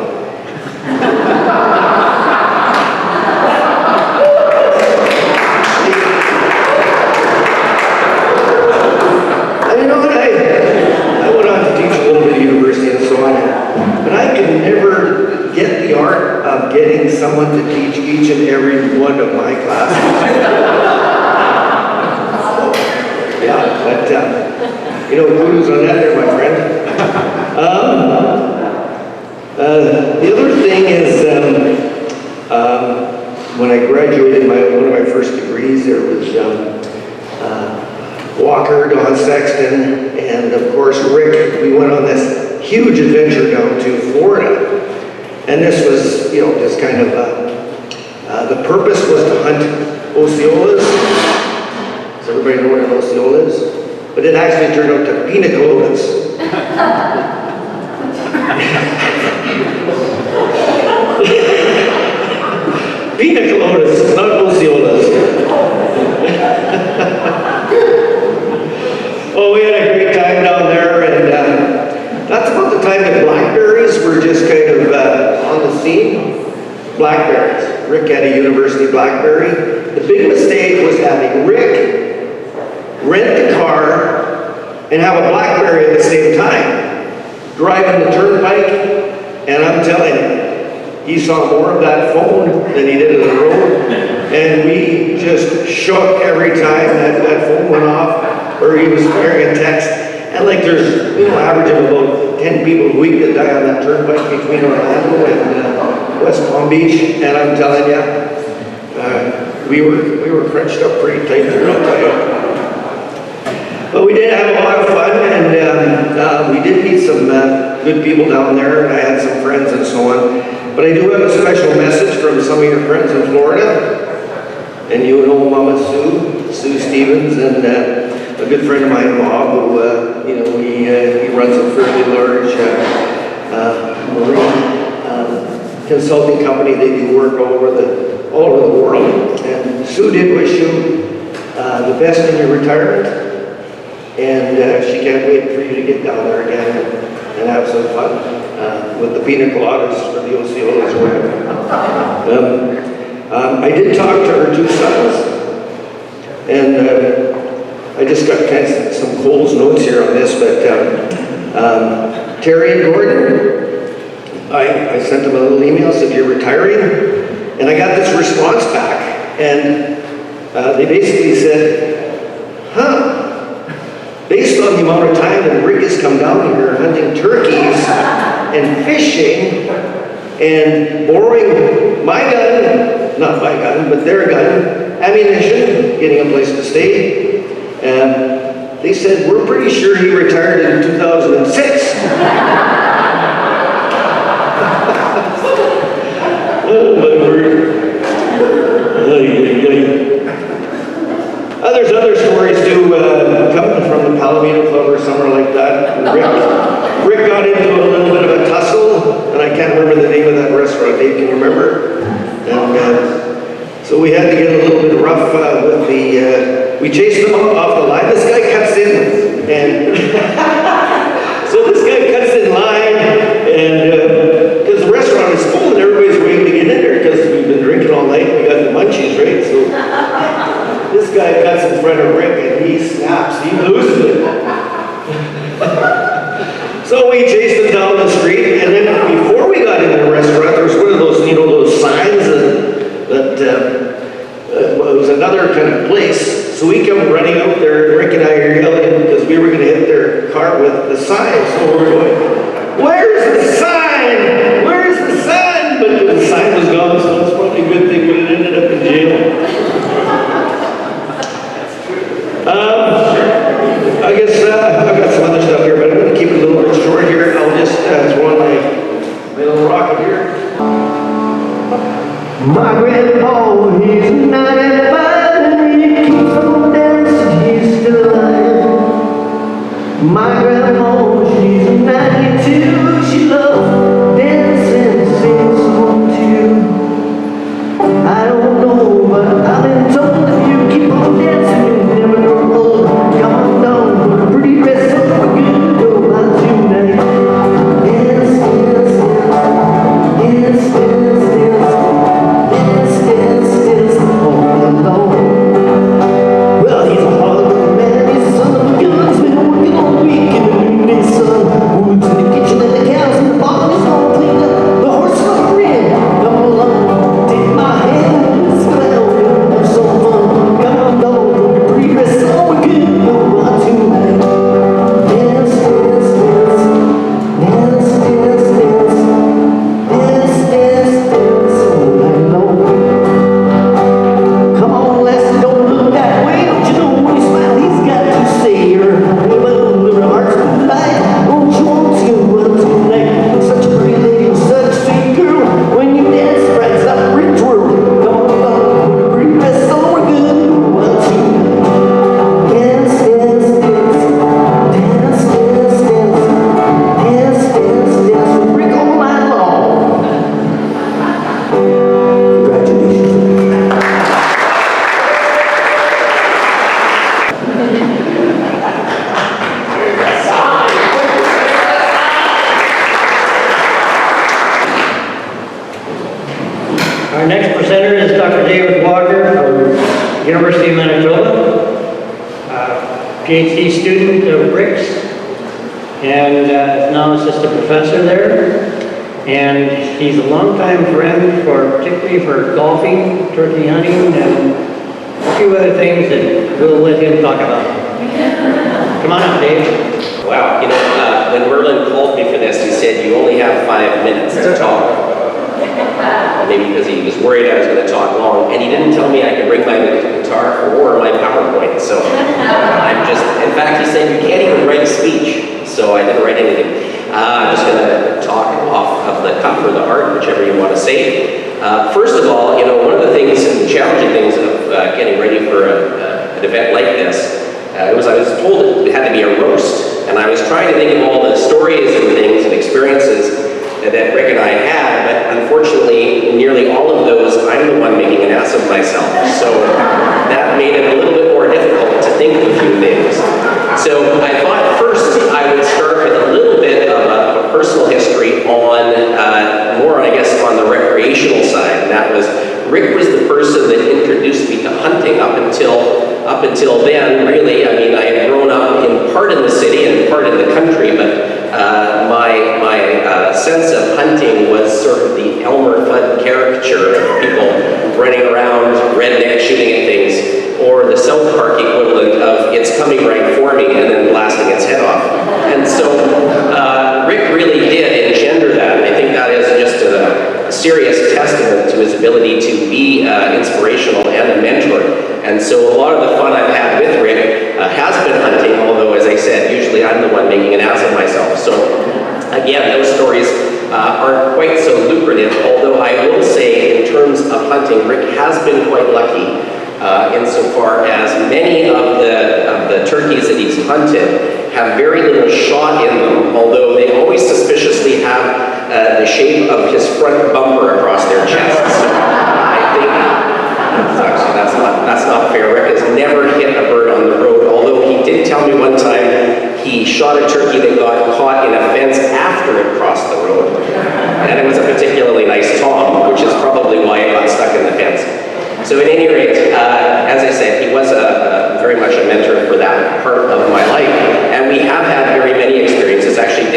I know that I went on to teach a little bit at university and so on, but I could never get the art of getting someone to teach each and every one of my classes. Yeah, but, you know, kudos on that there, my friend. The other thing is, when I graduated one of my first degrees, there was Walker, Don Sexton, and of course Rick. We went on this huge adventure down to Florida. And this was, you know, just kind of, the purpose was to hunt Osceolas. Does everybody know what an Osceola is? But it actually turned out to pina coladas. Pina coladas, not Osceolas. Oh, we had a great time down there, and that's about the time that blackberries were just kind of on the scene. Blackberries. Rick had a university blackberry. The big mistake was having Rick rent the car and have a BlackBerry at the same time. Driving the turnpike, and I'm telling you, he saw more of that phone than he did of the road. And we just shook every time that phone went off, or he was firing a text. And like there's, you know, average of about 10 people a week that die on that turnpike between Orlando and West Palm Beach. And I'm telling you, we were crunched up pretty tight there, I'll tell you. But we did have a lot of fun, and we did meet some good people down there, and I had some friends and so on. But I do have a special message from some of your friends in Florida. And you know Mama Sue Stevens, and a good friend of mine, Bob, who, you know, he runs a fairly large marine consulting company. They do work all over the world. And Sue did wish you the best in your retirement. And she can't wait for you to get down there again and have some fun with the pina coladas or the Osceolas or whatever. I did talk to her two sons, and I just got kind of some Cole's notes here on this, but Terry and Gordon, I sent them a little email, said you're retiring, and I got this response back, and They basically said, based on the amount of time that Rick has come down here hunting turkeys and fishing and borrowing my gun, not my gun, but their gun, ammunition, getting a place to stay, they said, we're pretty sure he retired in 2006. Oh, my word. There's other stories too, coming from the Palomino Club or somewhere like that. Rick got into a little bit of a tussle, and I can't remember the name of that restaurant. Dave, can you remember? And so we had to get a little bit rough with the, we chased him off the line. This guy cuts in, and so this guy cuts in line, and because the restaurant is full and everybody's waiting to get in there because we've been drinking all night, we got the munchies, right? So this guy cuts in front of Rick and he snaps, he loses it. So we chased him down the street, and then before we got into the restaurant, there was one of those, you know, those signs that it was another kind of place. So we come running out there, and Rick and I are yelling because we were going to hit their car with the sign. So we're going, where's the sign? Where's the sign? But the sign was gone, so it's probably a good thing we ended up in jail. I guess I've got some other stuff here, but I'm going to keep it a little bit short here. I'll just throw on my little rocket here. My grandpa, he's 95 and he keeps on dancing, he's still alive. My grandma, she's 92, she loves dancing, sings song too. I don't know, but I've been told if you keep on dancing, you never grow old. Come on down, put a pretty dress on, we're good to go out tonight. Dance, dance, dance, dance, dance, dance, dance, dance, all night long. Well, he's a hard man, he's a son of a gun, he's been working all week in the noonday sun. Woods in the kitchen and the cows in the barn, he's gonna clean up the horses on the rim. Come along, take my hand, let's go down, have some fun. Come on, dog, put your pretty dress on, we're good to go out tonight. Dance, dance, dance, dance, dance, dance, dance, dance, dance, all night long. Come on, Leslie, don't look that way. Don't you know when you smile, he's got to say you're honey, but your heart's light. Don't you want to go out tonight? Such a pretty lady, such a sweet girl. When you dance, bright up, rich world. Come on, dog, put a pretty dress on, we're good to go out tonight. Dance, dance, dance, dance, dance, dance, dance, dance, dance, with Rick all night long. Congratulations. Our next presenter is Dr. David Walker from University of Manitoba, PhD student of Rick's, and now assistant professor there. And he's a longtime friend, particularly for golfing, turkey hunting, and a few other things that we'll let him talk about. Come on up, Dave. Wow, you know, when Merlin called me for this, he said, you only have 5 minutes to talk. Maybe because he was worried I was going to talk long, and he didn't tell me I could bring my guitar or my PowerPoint, so I'm just, in fact, he said, you can't even write a speech, so I didn't write anything. I'm just going to talk off of the cuff or the heart, whichever you want to say. First of all, you know, one of the things, and the challenging things of getting ready for an event like this, I was told it had to be a roast, and I was trying to think of all the stories and things and experiences that Rick and I had, but unfortunately, nearly all of those, I'm the one making an ass of myself. So that made it a little bit more difficult to think of a few things. So I thought first I would start with a little bit of a personal history on, more I guess on the recreational side, and that was, Rick was the person that introduced me to hunting up until then, really. I mean, I had grown up in part in the city and part in the country, but my sense of hunting was sort of the Elmer Fudd caricature of people running around, redneck, shooting at things. of it's coming right for me and then blasting its head off. And so Rick really did engender that, and I think that is just a serious testament to his ability to be inspirational and a mentor. And so a lot of the fun I've had with Rick has been hunting, although as I said, usually I'm the one making an ass of myself. So again, those stories aren't quite so lucrative, although I will say in terms of hunting, Rick has been quite lucky insofar as many of the turkeys that he's hunted have very little shot in them, although they always suspiciously have the shape of his front bumper across their chest. So I think actually that's not fair. Rick has never hit a bird on the road, although he did tell me one time he shot a turkey that got caught in a fence after it crossed the road. And it was a particularly nice tom, which is probably why it got stuck in the fence. So at any rate, as I said, he was very much a mentor for that part of my life. And we have had very many experiences. Actually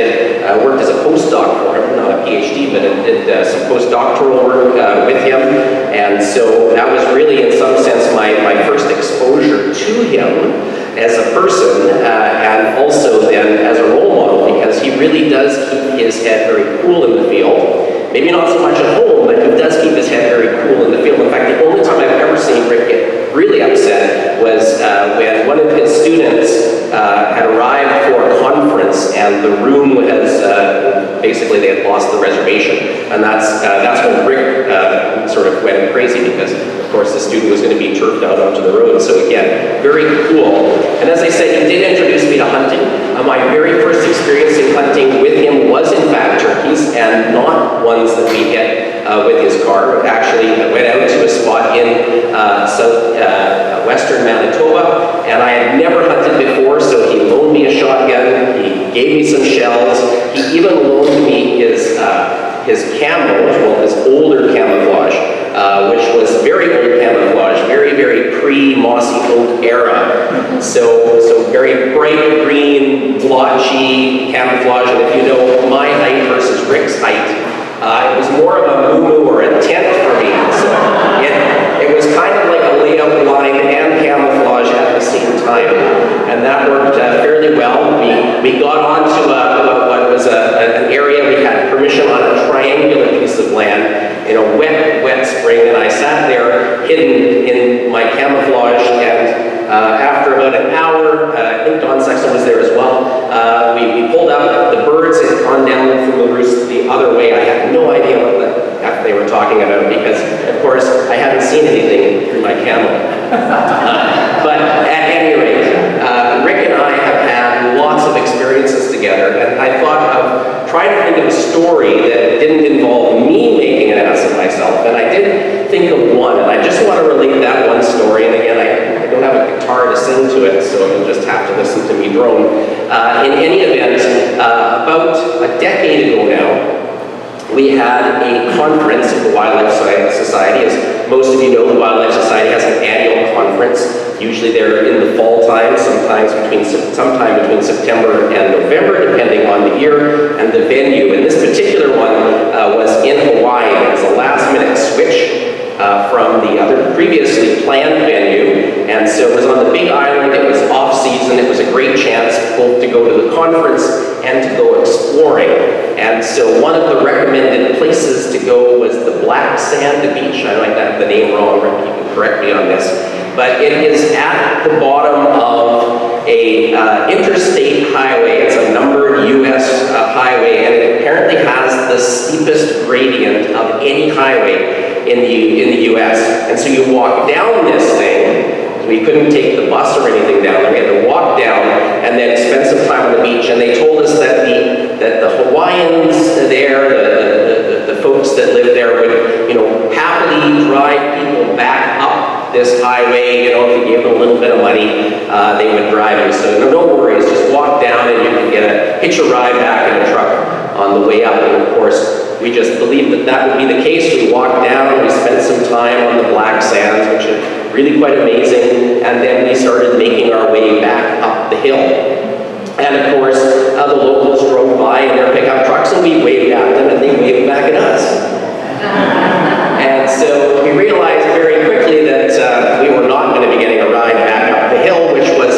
worked as a postdoc for him, not a PhD, but did some postdoctoral work with him. And so that was really, in some sense, my first exposure to him as a person, and also then as a role model, because he really does keep his head very cool in the field. Maybe not so much at home, but he does keep his head very cool in the field. In fact, the only time I've ever seen Rick get really upset was when one of his students had arrived for a conference, and the room was basically they had lost the reservation, and that's when Rick sort of went crazy, because of course the student was going to be turfed out onto the road. So again, very cool. And as I said, he did introduce me to hunting. My very first experience in hunting with him was in fact turkeys, and not ones that we hit with his car. Actually, I went out to a spot in western Manitoba, and I had never hunted before, so he loaned me a shotgun, he gave me some shells, he even loaned me his camo, well, his older camouflage, which was very old camouflage, very, very pre-mossy oak era. So very bright green, blotchy camouflage, and if you know my height versus Rick's height, it was more of a moo-moo or a tent for me. So it was kind of like a layout line and camouflage at the same time. And that worked fairly well. We got onto what was an area we had permission on, a triangular piece of land in a wet spring, and I sat there hidden in my camouflage, and after about an hour, I think Don Sexton was there as well, we pulled out. The birds had gone down from the roost the other way. I had no idea what the heck they were talking about, because, of course, I hadn't seen anything through my camo. But at any rate, Rick and I have had lots of experiences together, and I thought of trying to think of a story that didn't involve me making an ass of myself, and I did think of one, and I just want to relate that one story. And again, I don't have a guitar to sing to it, so you'll just have to listen to me drone. In any event, about a decade ago now, we had a conference of the Wildlife Society. As most of you know, the Wildlife Society has an annual conference. Usually they're in the fall time, sometime between September and November, depending on the year and the venue. And this particular one was in Hawaii. It was a last-minute switch from the other previously planned venue, and so it was on the Big Island. It was off-season. It was a great chance both to go to the conference and to go exploring. And so one of the recommended places to go was the Black Sand Beach. I might have the name wrong, Rick, you can correct me on this, but it is at the bottom of a interstate highway. It's a numbered U.S. highway, and it apparently has the steepest gradient of any highway in the U.S. And so you walk down this thing. We couldn't take the bus or anything down there. We had to walk down and then spend some time on the beach. And they told us that the Hawaiians there, the folks that live there, would happily drive people back up this highway. If you gave them a little bit of money, they would drive you. So no worries, just walk down and you can hitch a ride back in a truck on the way up. And of course, we just believed that would be the case. We walked down, we spent some time on the black sands, which are really quite amazing, and then we started making our way back up the hill. And of course, the locals drove by in their pickup trucks, and we waved at them, and they waved back at us. And so we realized very quickly that we were not going to be getting a ride back up the hill, which was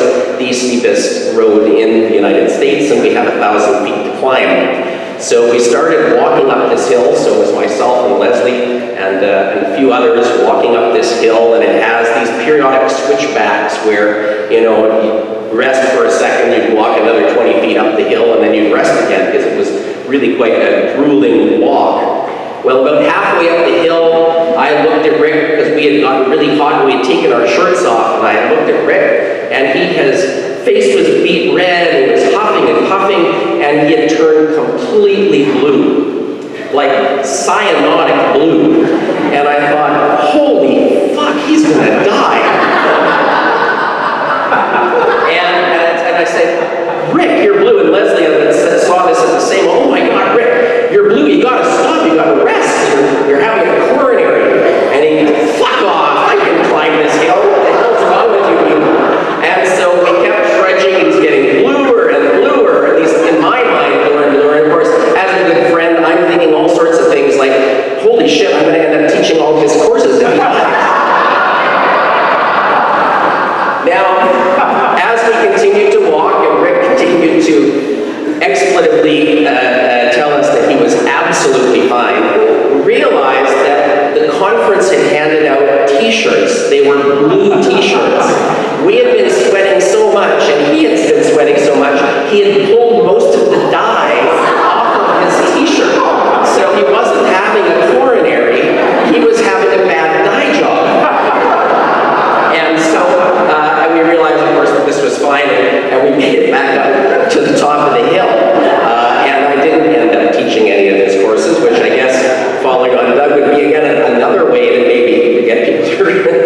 steepest road in the United States, and we had 1,000 feet to climb. So we started walking up this hill, so it was myself and Leslie and a few others walking up this hill, and it has these periodic switchbacks where, you know, you rest for a second, you'd walk another 20 feet up the hill, and then you'd rest again, because it was really quite a grueling walk. Well, about halfway up the hill, I looked at Rick, because we had gotten really hot and we had taken our shirts off, and I looked at Rick, and his face was beet red, and he was huffing and puffing, and he had turned completely blue, like cyanotic blue. And I thought, holy fuck, he's gonna die. and I said, Rick, you're blue. And Leslie saw this at the same, oh my God, Rick, you're blue, you gotta stop, you gotta rest, you're having a coronary. And he, fuck off, I can climb this hill, what the hell's wrong with you? And so we kept trudging, he's getting bluer and bluer, at least in my mind, bluer and bluer. And of course, as a good friend, I'm thinking all sorts of things like, holy shit, I'm gonna end up teaching all of his courses if he dies. Now, as we continued to walk, and Rick continued to expletively tell us that he was absolutely fine, we realized that the conference had handed out t-shirts. They were blue t-shirts. We had been sweating so much, and he had been sweating so much, he had pulled most of the dye off of his t-shirt. So he wasn't having a coronary, he was having a bad dye job. And so we realized, of course, that this was fine, and we made it back up to the top of the hill. And I didn't end up teaching any of his courses, which I guess, following on Doug, would be again another way to maybe get people to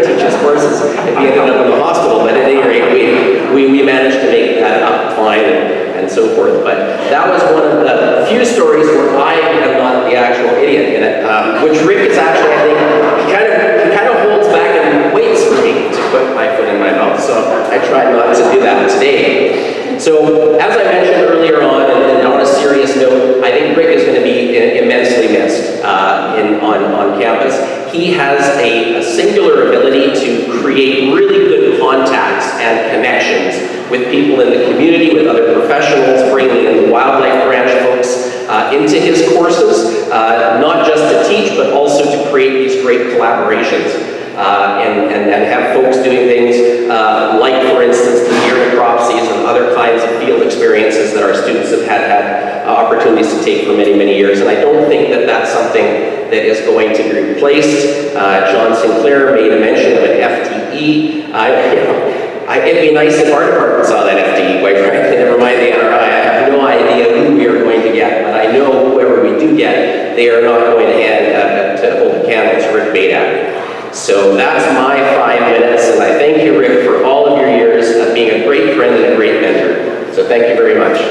teach his courses if he ended up in the hospital. But at any rate, we managed to make that up fine and so forth. But that was one of the few stories where I am not the actual idiot in it, which Rick is actually, I think, he kind of holds back and waits for me to put my foot in my mouth. So I tried not to do that today. So as I mentioned earlier on, and on a serious note, I think Rick is going to be immensely missed on campus. He has a singular ability to create really good contacts and connections with people in the community, with other professionals, bringing in the wildlife branch folks into his courses, not just to teach, but also to create these great collaborations and have folks doing things like, for instance, the deer necropsies and other kinds of field experiences that our students have had opportunities to take for many, many years. And I don't think that that's something that is going to be replaced. John Sinclair made a mention of an FTE. It'd be nice if our department saw that FTE, quite frankly, never mind the NRI. I have no idea who we are going to get, but I know whoever we do get, they are not going to hold a candle to Rick Baydack. So that's my 5 minutes, and I thank you, Rick, for all of your years of being a great friend and a great mentor. So thank you very much.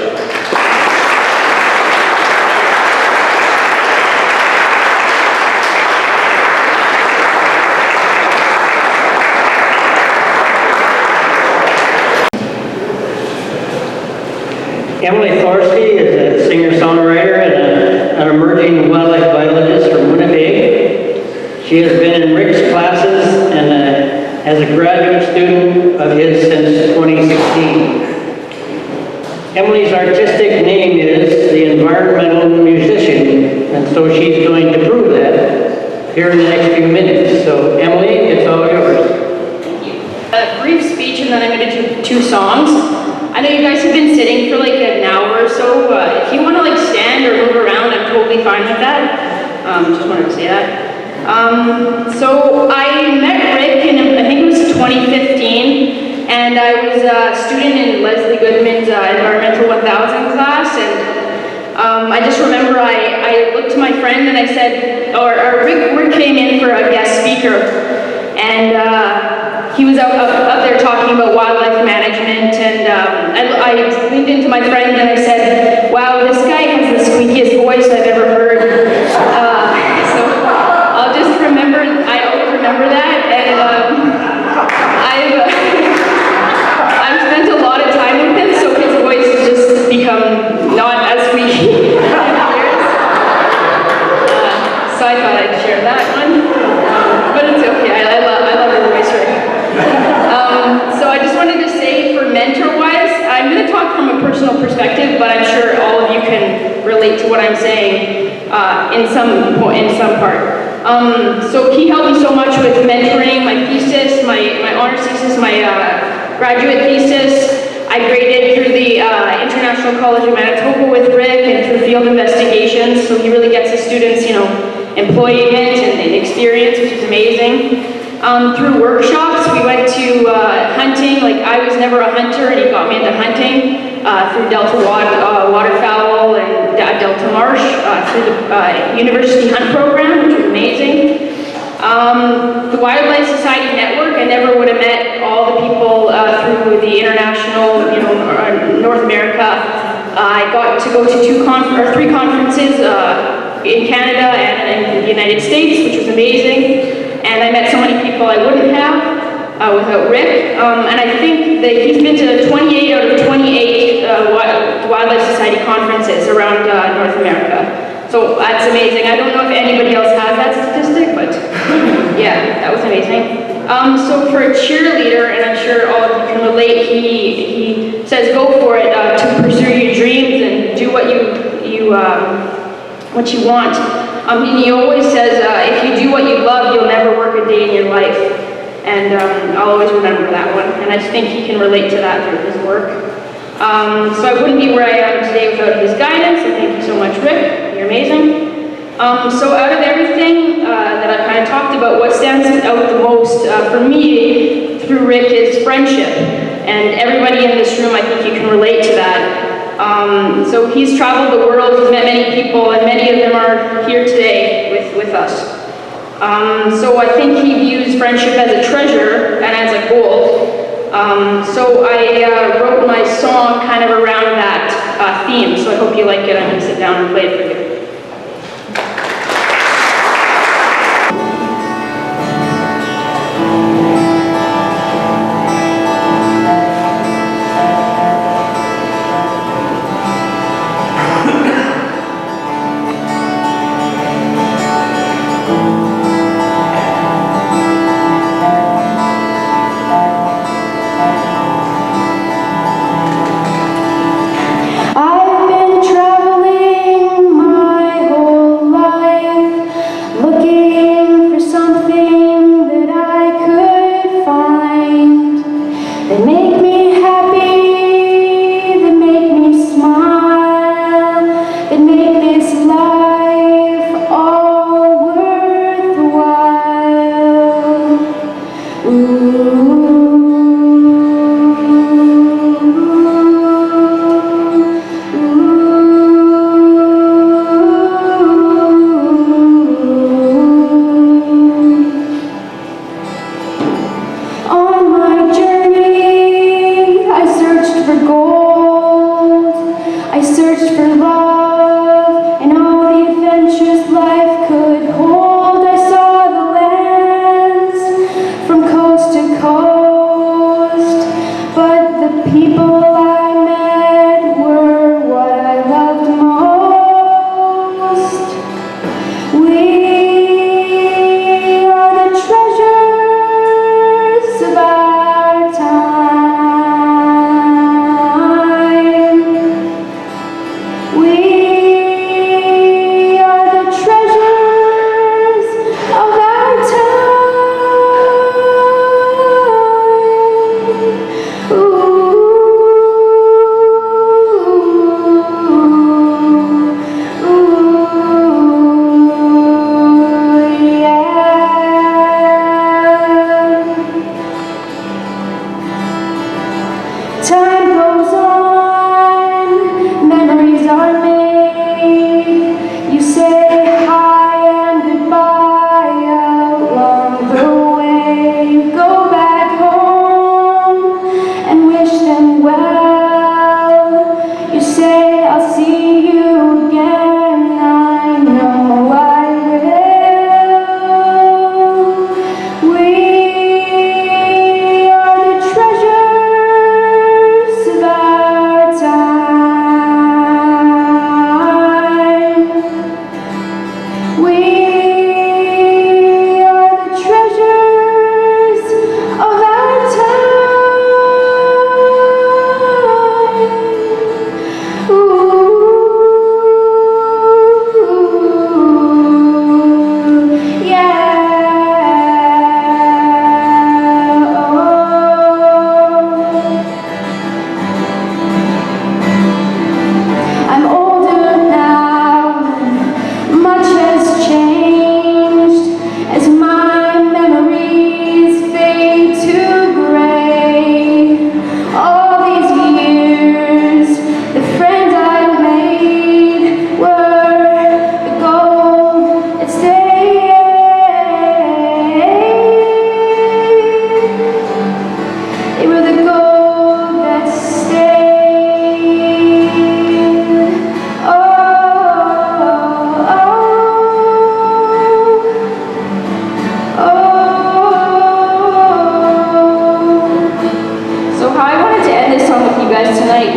Emily Thorsky is a singer-songwriter and an emerging wildlife biologist from Winnipeg. She has been in Rick's classes and as a graduate student of his since 2016. Emily's artistic name is the Environmental Musician, and so she's going to prove that here in the next few minutes. So Emily, it's all yours. Thank you. A brief speech, and then I'm going to do 2 songs. I know you guys have been sitting for like an hour or so. If you want to like stand or move around, I'm totally fine with that. Just wanted to say that. So I met Rick in, I think it was 2015, and I was a student in Leslie Goodman's Environmental 1000 class, and I just remember I looked to my friend and I said, or Rick came in for a guest speaker, and he was up there talking about wildlife management, and I leaned into my friend and I said, wow, this guy has the squeakiest voice I've ever heard. So I'll just remember, I always remember that, and I've spent a lot of time with him, so his voice has just become not as squeaky in years. So I thought I'd share that one, but it's okay, I love your voice, Rick. So I just wanted to say, for mentor-wise, relate to what I'm saying in some part. So he helped me so much with mentoring my thesis, my honors thesis, my graduate thesis. I graded through the International College of Manitoba with Rick and through field investigations, so he really gets the students, employment and experience, which is amazing. Through workshops, we went to hunting. Like, I was never a hunter, and he got me into hunting through Delta Waterfowl and Delta Marsh through the University Hunt Program, which was amazing. The Wildlife Society Network, I never would have met all the people through the international, North America. I got to go to 3 conferences in Canada and in the United States, which was amazing. And I met so many people I wouldn't have without Rick. And I think that he's been to 28 out of 28 Wildlife Society conferences around North America. So that's amazing. I don't know if anybody else has that statistic, but yeah, that was amazing. So for a cheerleader, and I'm sure all of you can relate, he says go for it, to pursue your dreams and do what you want. And he always says, if you do what you love, you'll never work a day in your life. And I'll always remember that one. And I think he can relate to that through his work. So I wouldn't be where I am today without his guidance. So thank you so much, Rick. You're amazing. So out of everything that I've kind of talked about, what stands out the most for me through Rick is friendship. And everybody in this room, I think you can relate to that. So he's traveled the world, he's met many people, and many of them are here today with us. So I think he views friendship as a treasure and as a gold. So I wrote my song kind of around that theme, so I hope you like it. I'm going to sit down and play it for you. I've been traveling my whole life, looking for something that I could find that make me happy, that make me smile, that make this life all worthwhile. On my journey, I searched for gold, I searched for love, and all the adventures life could hold. I saw the lands from coast to coast, but the people I met were what I loved most. We are the treasures of our time. We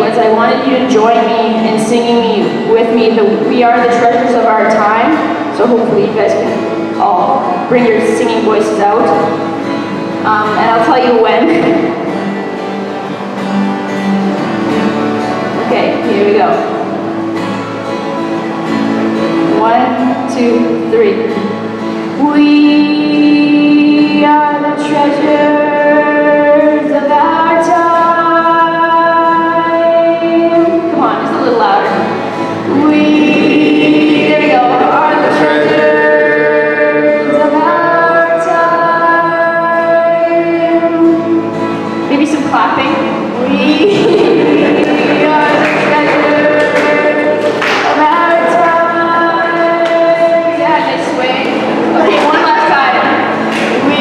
was I wanted you to join me in singing with me We Are the Treasures of Our Time. So hopefully you guys can all bring your singing voices out. And I'll tell you when. Okay, here we go. 1, 2, 3. We are the treasures of our time. Come on, just a little louder. There we go. Are the treasures of our time. Maybe some clapping. We are the treasures of our time. Yeah, nice swing. Okay, one last time. We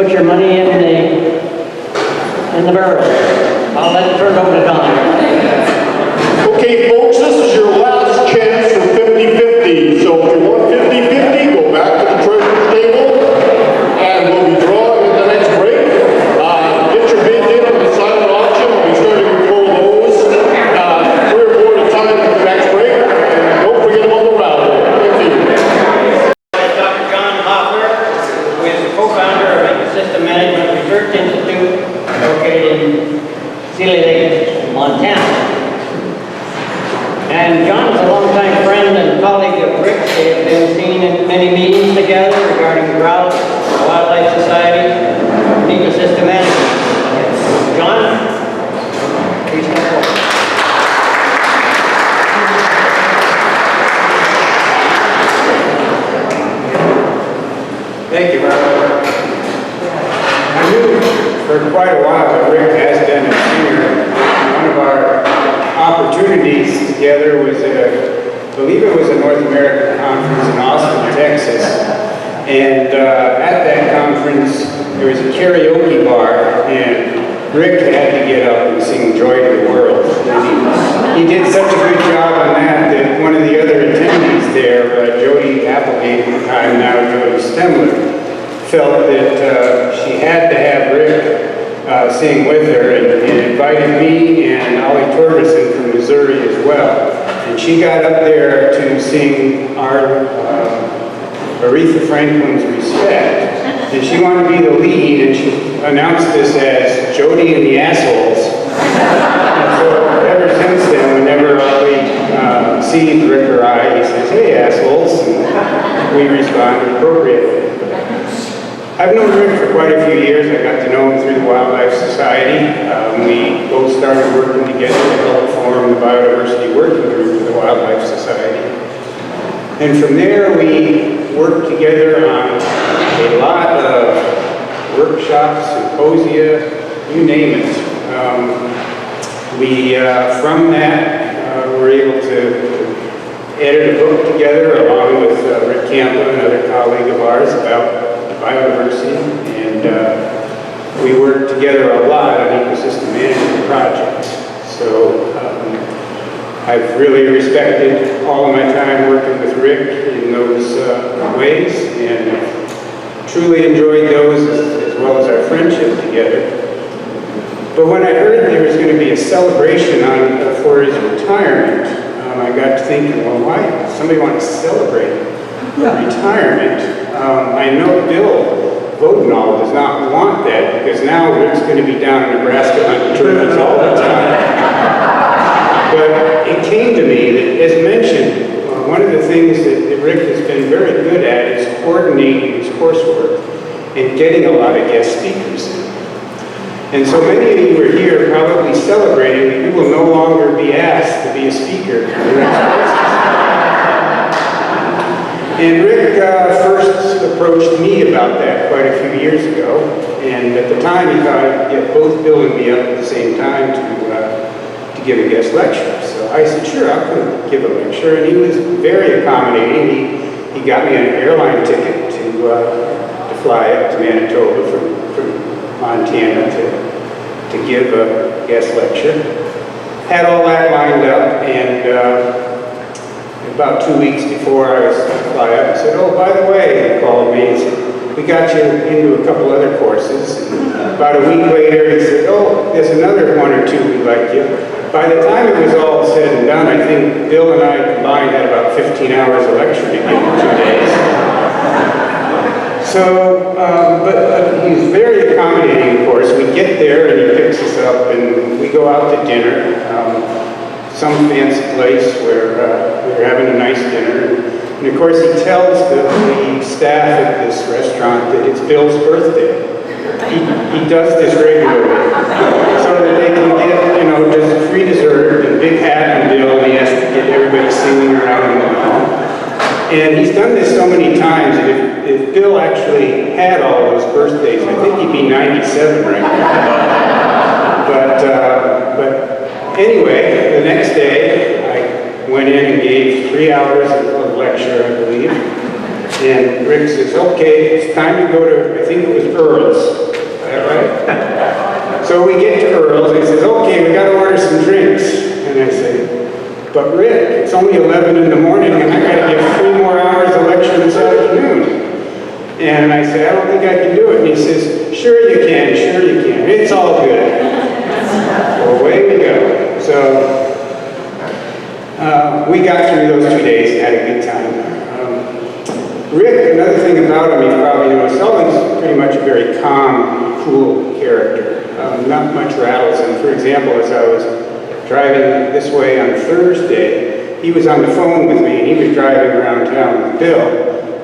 put your money in the barrel. I'll let it turn over to Don. Okay, folks, this is your last chance for 50-50. So if you want 50-50, go back to the treasurer's table, and we'll be drawing at the next break. Get your bids in on the silent auction. We'll be starting to roll those 3 or 4 at a time at the next break. And don't forget about the raffle. Thank you. Dr. John Hoffler, who is the co-founder of the System Management Research Institute, located in Sealy Lake, Montana. And John is a longtime friend and colleague of Rick's. They have been seen in many meetings together regarding drought, the Wildlife Society, and ecosystem management. John, please come forward. Thank you, Robert. I knew for quite a while that Rick has been a singer. One of our opportunities together was I believe it was a North American conference in Austin, Texas. And at that conference, there was a karaoke bar, and Rick had to get up and sing Joy to the World. And he did such a good job on that one of the other attendees there, Jody Applegate at the time, now Jody Stemler, felt that she had to have Rick sing with her, and invited me and Ollie Torgerson from Missouri as well. And she got up there to sing our Aretha Franklin's Respect. And she wanted to be the lead, and she announced this as Jody and the Assholes. And so ever since then, whenever Ollie sees Rick or I, he says, "Hey, assholes," and we respond appropriately. I've known Rick for quite a few years. I got to know him through the Wildlife Society. We both started working together to help form the Biodiversity Working Group for the Wildlife Society. And from there, we worked together on a lot of workshops, symposia, you name it. From that, were able to edit a book together along with Rick Campbell, another colleague of ours, about biodiversity, and we work together a lot on ecosystem management projects. So I've really respected all of my time working with Rick in those ways, and truly enjoyed those as well as our friendship together. But when I heard there was going to be a celebration for his retirement, I got to thinking, well, why does somebody want to celebrate retirement? I know Bill Vodenall does not want that, because now Rick's going to be down in Nebraska hunting turkeys all the time. But it came to me that, as mentioned, one of the things that Rick has been very good at is coordinating his coursework and getting a lot of guest speakers in. And so many of you are here probably celebrating that you will no longer be asked to be a speaker for the next courses. And Rick first approached me about that quite a few years ago, and at the time he thought I'd get both Bill and me up at the same time to give a guest lecture. So I said, sure, I'll come give a lecture, and he was very accommodating. He got me an airline ticket to fly up to Manitoba from Montana to give a guest lecture. Had all that lined up, and about 2 weeks before I was going to fly up, he said, oh, by the way, he called me and said, we got you into a couple other courses. And about a week later, he said, oh, there's another 1 or 2 we'd like you. By the time it was all said and done, I think Bill and I combined had about 15 hours of lecture to give in 2 days. So, but he's very accommodating, of course. We get there and he picks us up and we go out to dinner. Some fancy place where we're having a nice dinner. And of course he tells the staff at this restaurant that it's Bill's birthday. He does this regularly so that they can get, just free dessert and big hat on Bill, and he has to get everybody singing around him. And he's done this so many times that if Bill actually had all those birthdays, I think he'd be 97 right now. But anyway, the next day I went in and gave 3 hours of lecture, I believe. And Rick says, okay, it's time to go to, I think it was Earl's. So we get to Earl's, and he says, okay, we gotta order some drinks. And I say, but Rick, it's only 11 in the morning and I gotta give 3 more hours of lecture this afternoon. And I said, I don't think I can do it. And he says, sure you can, it's all good. So away we go. So we got through those 2 days and had a good time. Rick, another thing about him, you probably noticed, he's pretty much a very calm, cool character. Not much rattles him. For example, as I was driving this way on Thursday, he was on the phone with me and he was driving around town with Bill.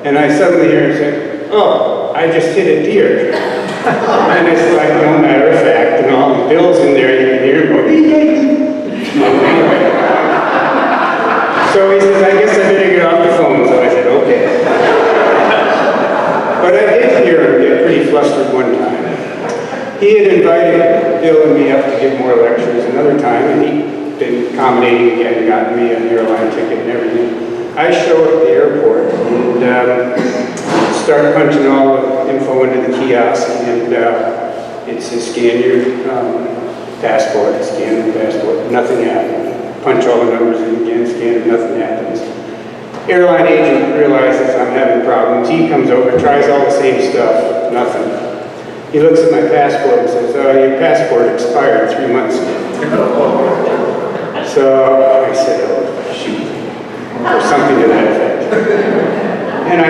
And I suddenly hear him say, oh, I just hit a deer. And it's like, no matter of fact, and all the Bill's in there, you can hear him go, so he says, I guess I better get off the phone. So I said, okay. But I did hear him get pretty flustered one time. He had invited Bill and me up to give more lectures another time, and he'd been accommodating again, gotten me an airline ticket and everything. I show up at the airport and start punching all the info into the kiosk, and it says, scan your passport, scan the passport. Nothing happened. Punch all the numbers in again, scan it, nothing happens. Airline agent realizes I'm having problems. He comes over, tries all the same stuff, nothing. He looks at my passport and says, your passport expired 3 months ago. So I said, oh, shoot, or something to that effect. And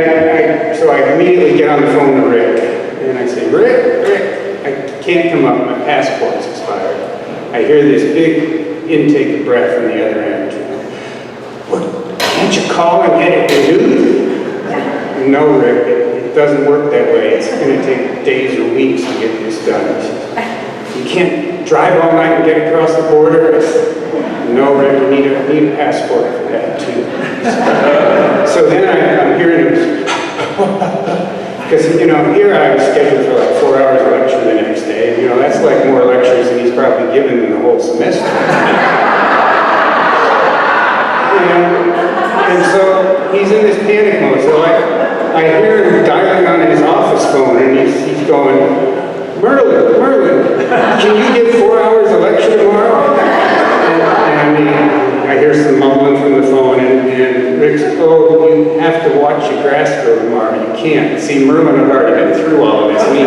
so I immediately get on the phone to Rick, and I say, Rick, I can't come up, my passport's expired. I hear this big intake of breath from the other end. Well, can't you call and get it renewed? No, Rick, it doesn't work that way. It's going to take days or weeks to get this done. You can't drive all night and get across the border. No, Rick, you need a passport for that too. So then I'm hearing him, because here I was scheduled for like 4 hours of lecture the next day. That's like more lectures than he's probably given in the whole semester. And so he's in this panic mode. So I hear him dialing on his office phone, and he's going, Merlin, can you give 4 hours of lecture tomorrow? And I hear some mumbling from the phone, and Rick says, oh, you have to watch your grass grow tomorrow. You can't. See, Merlin had already been through all of this, and he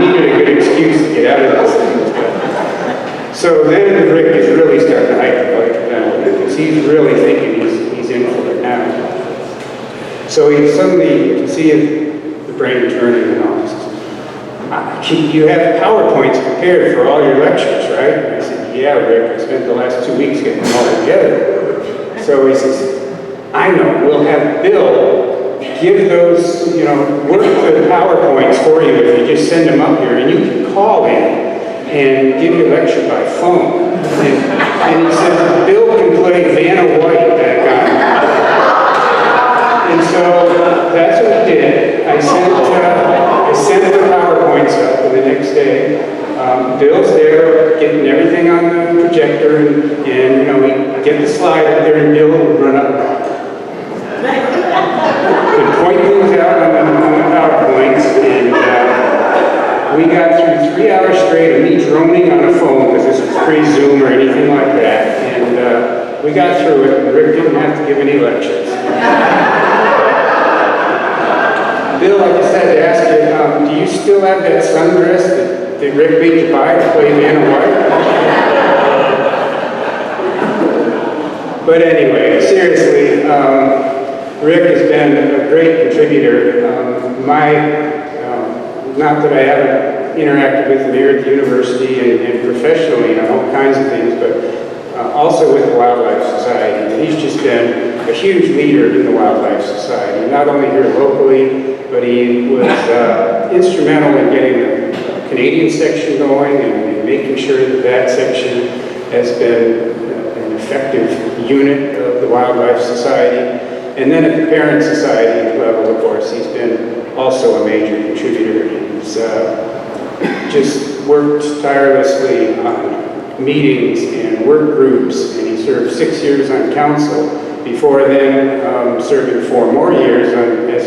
needed a good excuse to get out of this thing. So then Rick is really starting to hypervigilate now, because he's really thinking he's in for it now. So he suddenly, you can see the brain turning and all this. You have PowerPoints prepared for all your lectures, right? And I said, yeah, Rick, I spent the last 2 weeks getting them all together. So he says, I know, we'll have Bill give those, work the PowerPoints for you if you just send them up here, and you can call in and give your lecture by phone. And he said, Bill can play Vanna White back on. And so that's what he did. I sent the PowerPoints up, and the next day, Bill's there getting everything on the projector, and we get the slide up there, and Bill will run up and point things out on the PowerPoints, and we got through 3 hours straight of me droning on the phone, because this was pre-Zoom or anything like that, and we got through it, and Rick didn't have to give any lectures. Bill, I just had to ask you, do you still have that sundress that Rick made you buy to play Vanna White? But anyway, seriously, Rick has been a great contributor. Not that I haven't interacted with him here at the university and professionally on all kinds of things, but also with the Wildlife Society. He's just been a huge leader in the Wildlife Society, not only here locally, but he was instrumental in getting the Canadian section going and making sure that section has been an effective unit of the Wildlife Society. And then at the Parent Society level, of course, he's been also a major contributor. He's just worked tirelessly on meetings and work groups, and he served 6 years on council, before then serving 4 more years as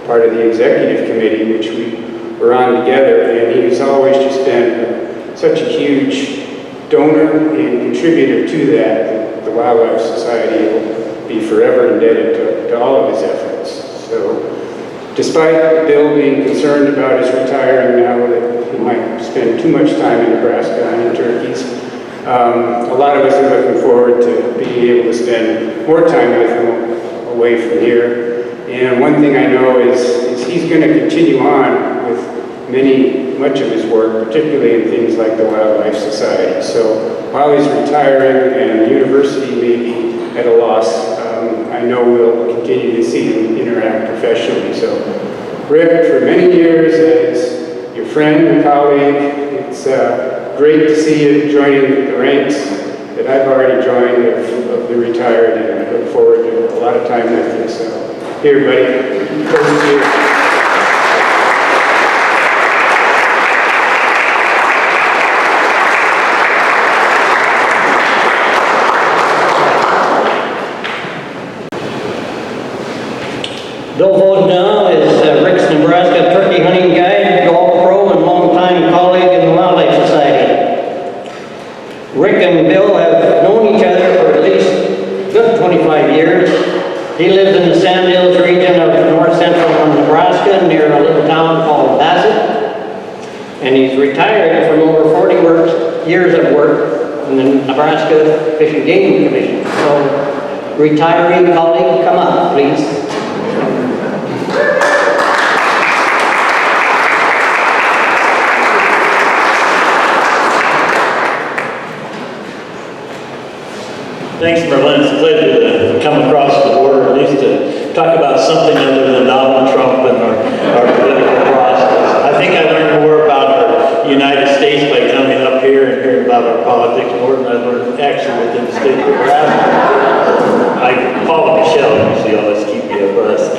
part of the executive committee, which we were on together, and he's always just been such a huge donor and contributor to that, the Wildlife Society will be forever indebted to all of his efforts. So, despite Bill being concerned about his retiring now, that he might spend too much time in Nebraska hunting turkeys, a lot of us are looking forward to being able to spend more time with him away from here. And one thing I know is he's going to continue on with much of his work, particularly in things like the Wildlife Society. So while he's retiring and the university may be at a loss, I know we'll continue to see him interact professionally. So Rick, for many years as your friend and colleague, it's great to see you joining the ranks that I've already joined of the retired, and I look forward to a lot of time with you. So here, buddy, first year. Bill Vaughn now is Rick's Nebraska turkey hunting guide, golf pro, and longtime colleague in the Wildlife Society. Rick and Bill have known each other for at least good 25 years. He lives in the Sand Hills region of north central Nebraska near a little town called Baydack. And he's retired from over 40 years of work in the Nebraska Fish and Game Commission. So, retiree colleague, come up, please. Thanks, Merlin. It's a pleasure to come across the border, at least to talk about something other than Donald Trump and our political process. I think I learned more about the United States by coming up here and hearing about our politics more than I learned actually within the state of Nebraska. I follow Michelle, you see, always keep me abreast.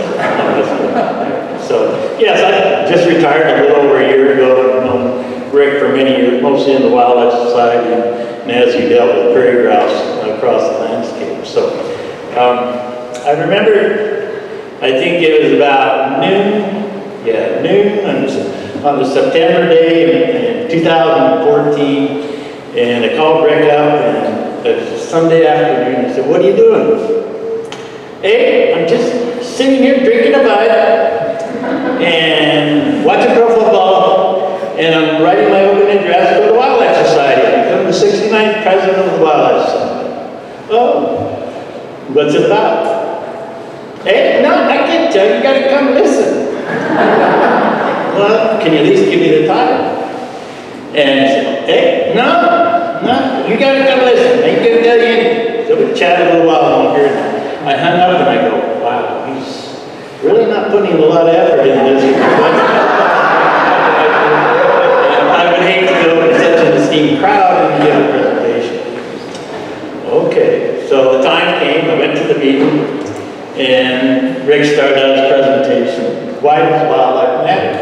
So, yes, I just retired a little over a year ago. I've known Rick for many years, mostly in the Wildlife Society, and as he dealt with prairie grouse across the landscape. So I remember, I think it was about noon on the September day in 2014, and I called Rick up, and it was a Sunday afternoon. I said, "What are you doing?" "Hey, I'm just sitting here drinking a bud and watching pro football, and I'm writing my open address for the Wildlife Society. I'm the 69th president of the Wildlife Society." "Oh, what's it about?" "Hey, no, I can't tell you. You gotta come listen." "Well, can you at least give me the title?" And he said, "Hey, no, you gotta come listen. I ain't gonna tell you anything." So we chatted a little while longer, and I hung up and I go, "Wow, he's really not putting a lot of effort in this." I would hate to go to such an esteemed crowd and give a presentation. Okay, so the time came, I went to the meeting, and Rick started out his presentation. Why does wildlife matter?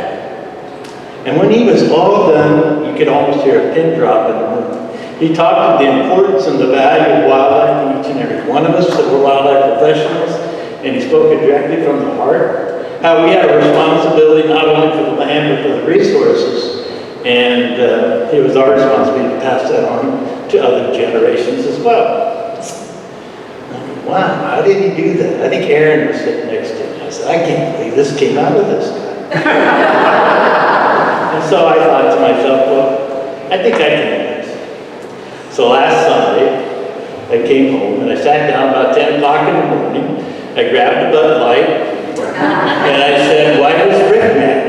And when he was all done, you could almost hear a pin drop in the room. He talked of the importance and the value of wildlife to each and every one of us that were wildlife professionals, and he spoke it directly from the heart. How we have a responsibility not only for the land, but for the resources. And it was our responsibility to pass that on to other generations as well. Wow, how did he do that? I think Aaron was sitting next to him. I said, I can't believe this came out of this guy. And so I thought to myself, well, I think I can do this. So last Sunday, I came home and I sat down about 10 o'clock in the morning. I grabbed a Bud Light and I said, why does Rick matter?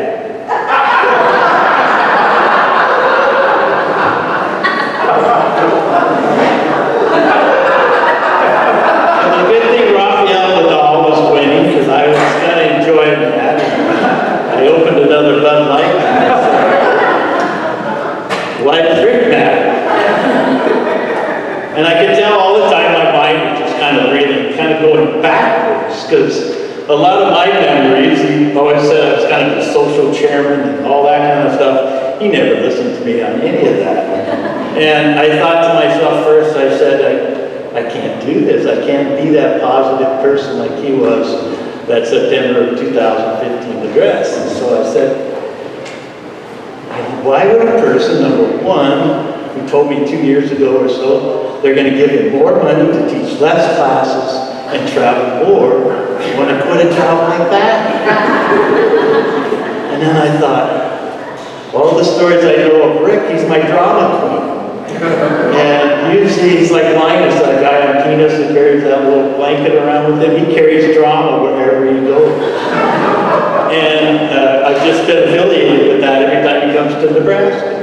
Another Bud Light. Why does Rick matter? And I could tell all the time my mind was just kind of reeling, kind of going backwards, because a lot of my memories, he always said I was kind of the social chairman and all that kind of stuff. He never listened to me on any of that. And I thought to myself first, I said, I can't do this. I can't be that positive person like he was that September of 2015 address. And so I said, why would a person, number one, who told me 2 years ago or so, they're going to give him more money to teach less classes and travel more, want to quit a job like that? And then I thought, all the stories I know of Rick, he's my drama queen. And usually he's like Linus, that guy on Peanuts that carries that little blanket around with him. He carries drama wherever he goes. And I've just been affiliated with that every time he comes to Nebraska.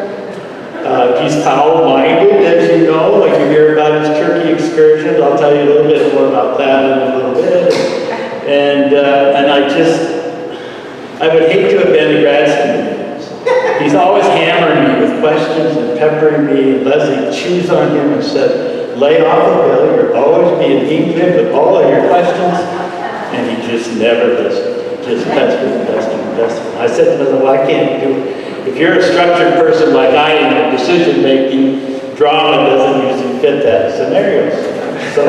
He's foul-minded, as you know, like you hear about his turkey excursions. I'll tell you a little bit more about that in a little bit. And I would hate to have been to grad school. He's always hammering me with questions and peppering me, and Leslie chews on him and said, lay off the bill, you're always being mean with all of your questions, and he just never listened. Just pestered and pestered and pestered. I said to him, well, I can't do it. If you're a structured person like I am, decision-making, drama doesn't usually fit that scenario. So,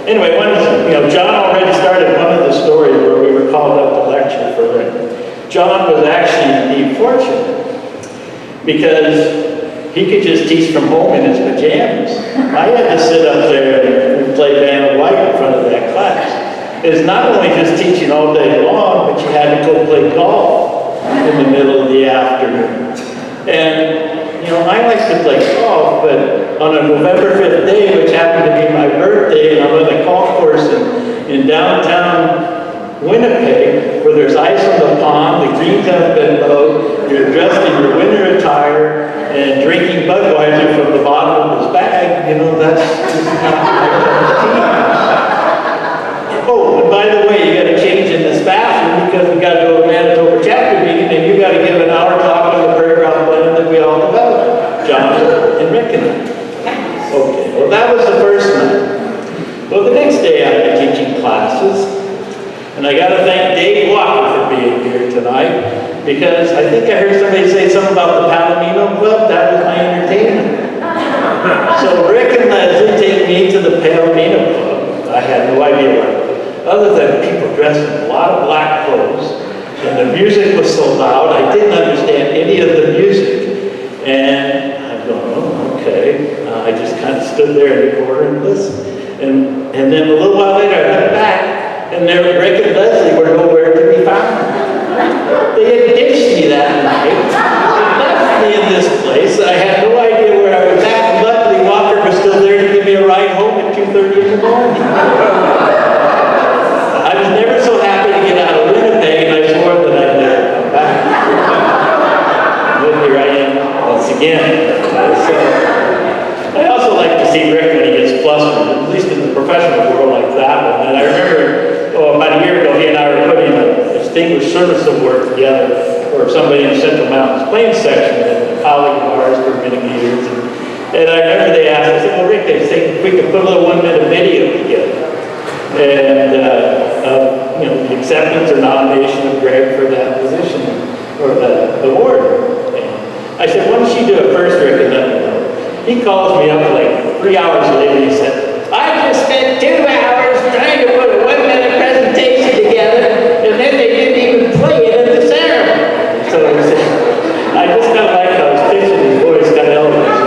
anyway, John already started one of the stories where we were called up to lecture for Rick. John was actually indeed fortunate, because he could just teach from home in his pajamas. I had to sit up there and play Van White in front of that class. It's not only just teaching all day long, but you had to go play golf in the middle of the afternoon. And, I like to play golf, but on a November 5th day, which happened to be my birthday, and I'm on the golf course in downtown Winnipeg, where there's ice on the pond, the greens have been mowed, you're dressed in your winter attire, and drinking Budweiser from the bottom of his bag, that's just not my cup of tea. Oh, and by the way, you got to change in this bathroom because we got to go to Manitoba chapter meeting, and you got to give an hour talk on the paragraph plan that we all developed, John and Rick and I. Okay, well that was the first night. Well, the next day I was teaching classes. And I got to thank Dave Walker for being here tonight, because I think I heard somebody say something about the Palomino Club. That was my entertainment. So Rick and Leslie take me to the Palomino Club. I had no idea what it was, other than people dressed in a lot of black clothes, and the music was so loud, I didn't understand any of the music. And I'm going, oh, okay. I just kind of stood there in the corner and listened. And then a little while later, I went back, and there, Rick and Leslie were nowhere to be found. They had ditched me that night. They left me in this place. I had no idea where I was at. And luckily, Walker was still there to give me a ride home at 2:30 in the morning. I was never so happy to get out of Winnipeg, and I swore that I'd never come back. But here I am once again. So, I also like to see Rick when he gets flustered, at least in the professional world like that one. And I remember, about a year ago, he and I were putting a distinguished service award together for somebody in Central Mountains Plains section, and a colleague of ours for many years. And I remember they asked, I said, well, Rick, they say if we could put a little 1-minute video together. And, the acceptance or nomination of Greg for that position, or the award. And I said, why don't you do it first, Rick, and let me know. He calls me up like 3 hours later, he said, I just spent 2 hours trying to put a 1-minute presentation together, and then they didn't even play it at the ceremony. So I just kind of like how his pitch and his voice got elevated.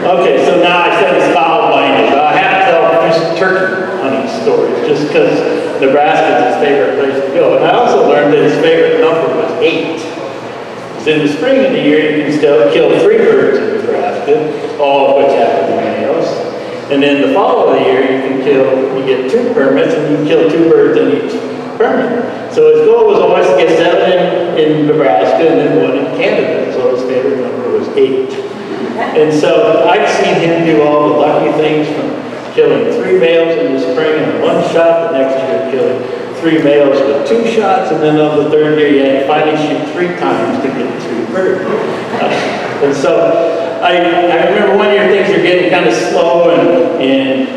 Okay, so now I said he's foul-minded. I have to tell just turkey hunting stories, just because Nebraska is his favorite place to go. And I also learned that his favorite number was 8. So in the spring of the year, you can still kill 3 birds in Nebraska, all of which happen to be males. And then the fall of the year, you get 2 permits, and you can kill 2 birds in each permit. So his goal was always to get 7 in Nebraska and then 1 in Canada. So his favorite number was 8. And so I've seen him do all the lucky things, from killing 3 males in the spring and 1 shot, the next year killing 3 males with 2 shots, and then on the 3rd year you had to finally shoot 3 times to get 3 birds. And so I remember one year things were getting kind of slow, and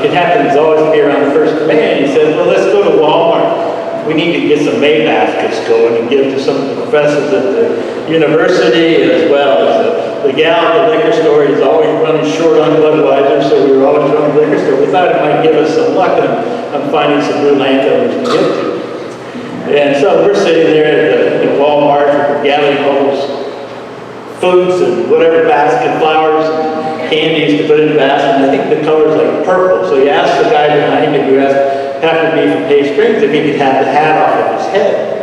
it happens always to be around the first command. He said, well, let's go to Walmart. We need to get some May baskets going and give to some of the professors at the university, as well as the gal at the liquor store is always running short on Budweiser, so we were always running the liquor store. We thought it might give us some luck on finding some new landowners to give to. And so we're sitting there at the Walmart, candies to put in the basket, and I think the color's like purple. So he asked the guy behind him, who happened to be from Hay Springs, if he could have the hat off of his head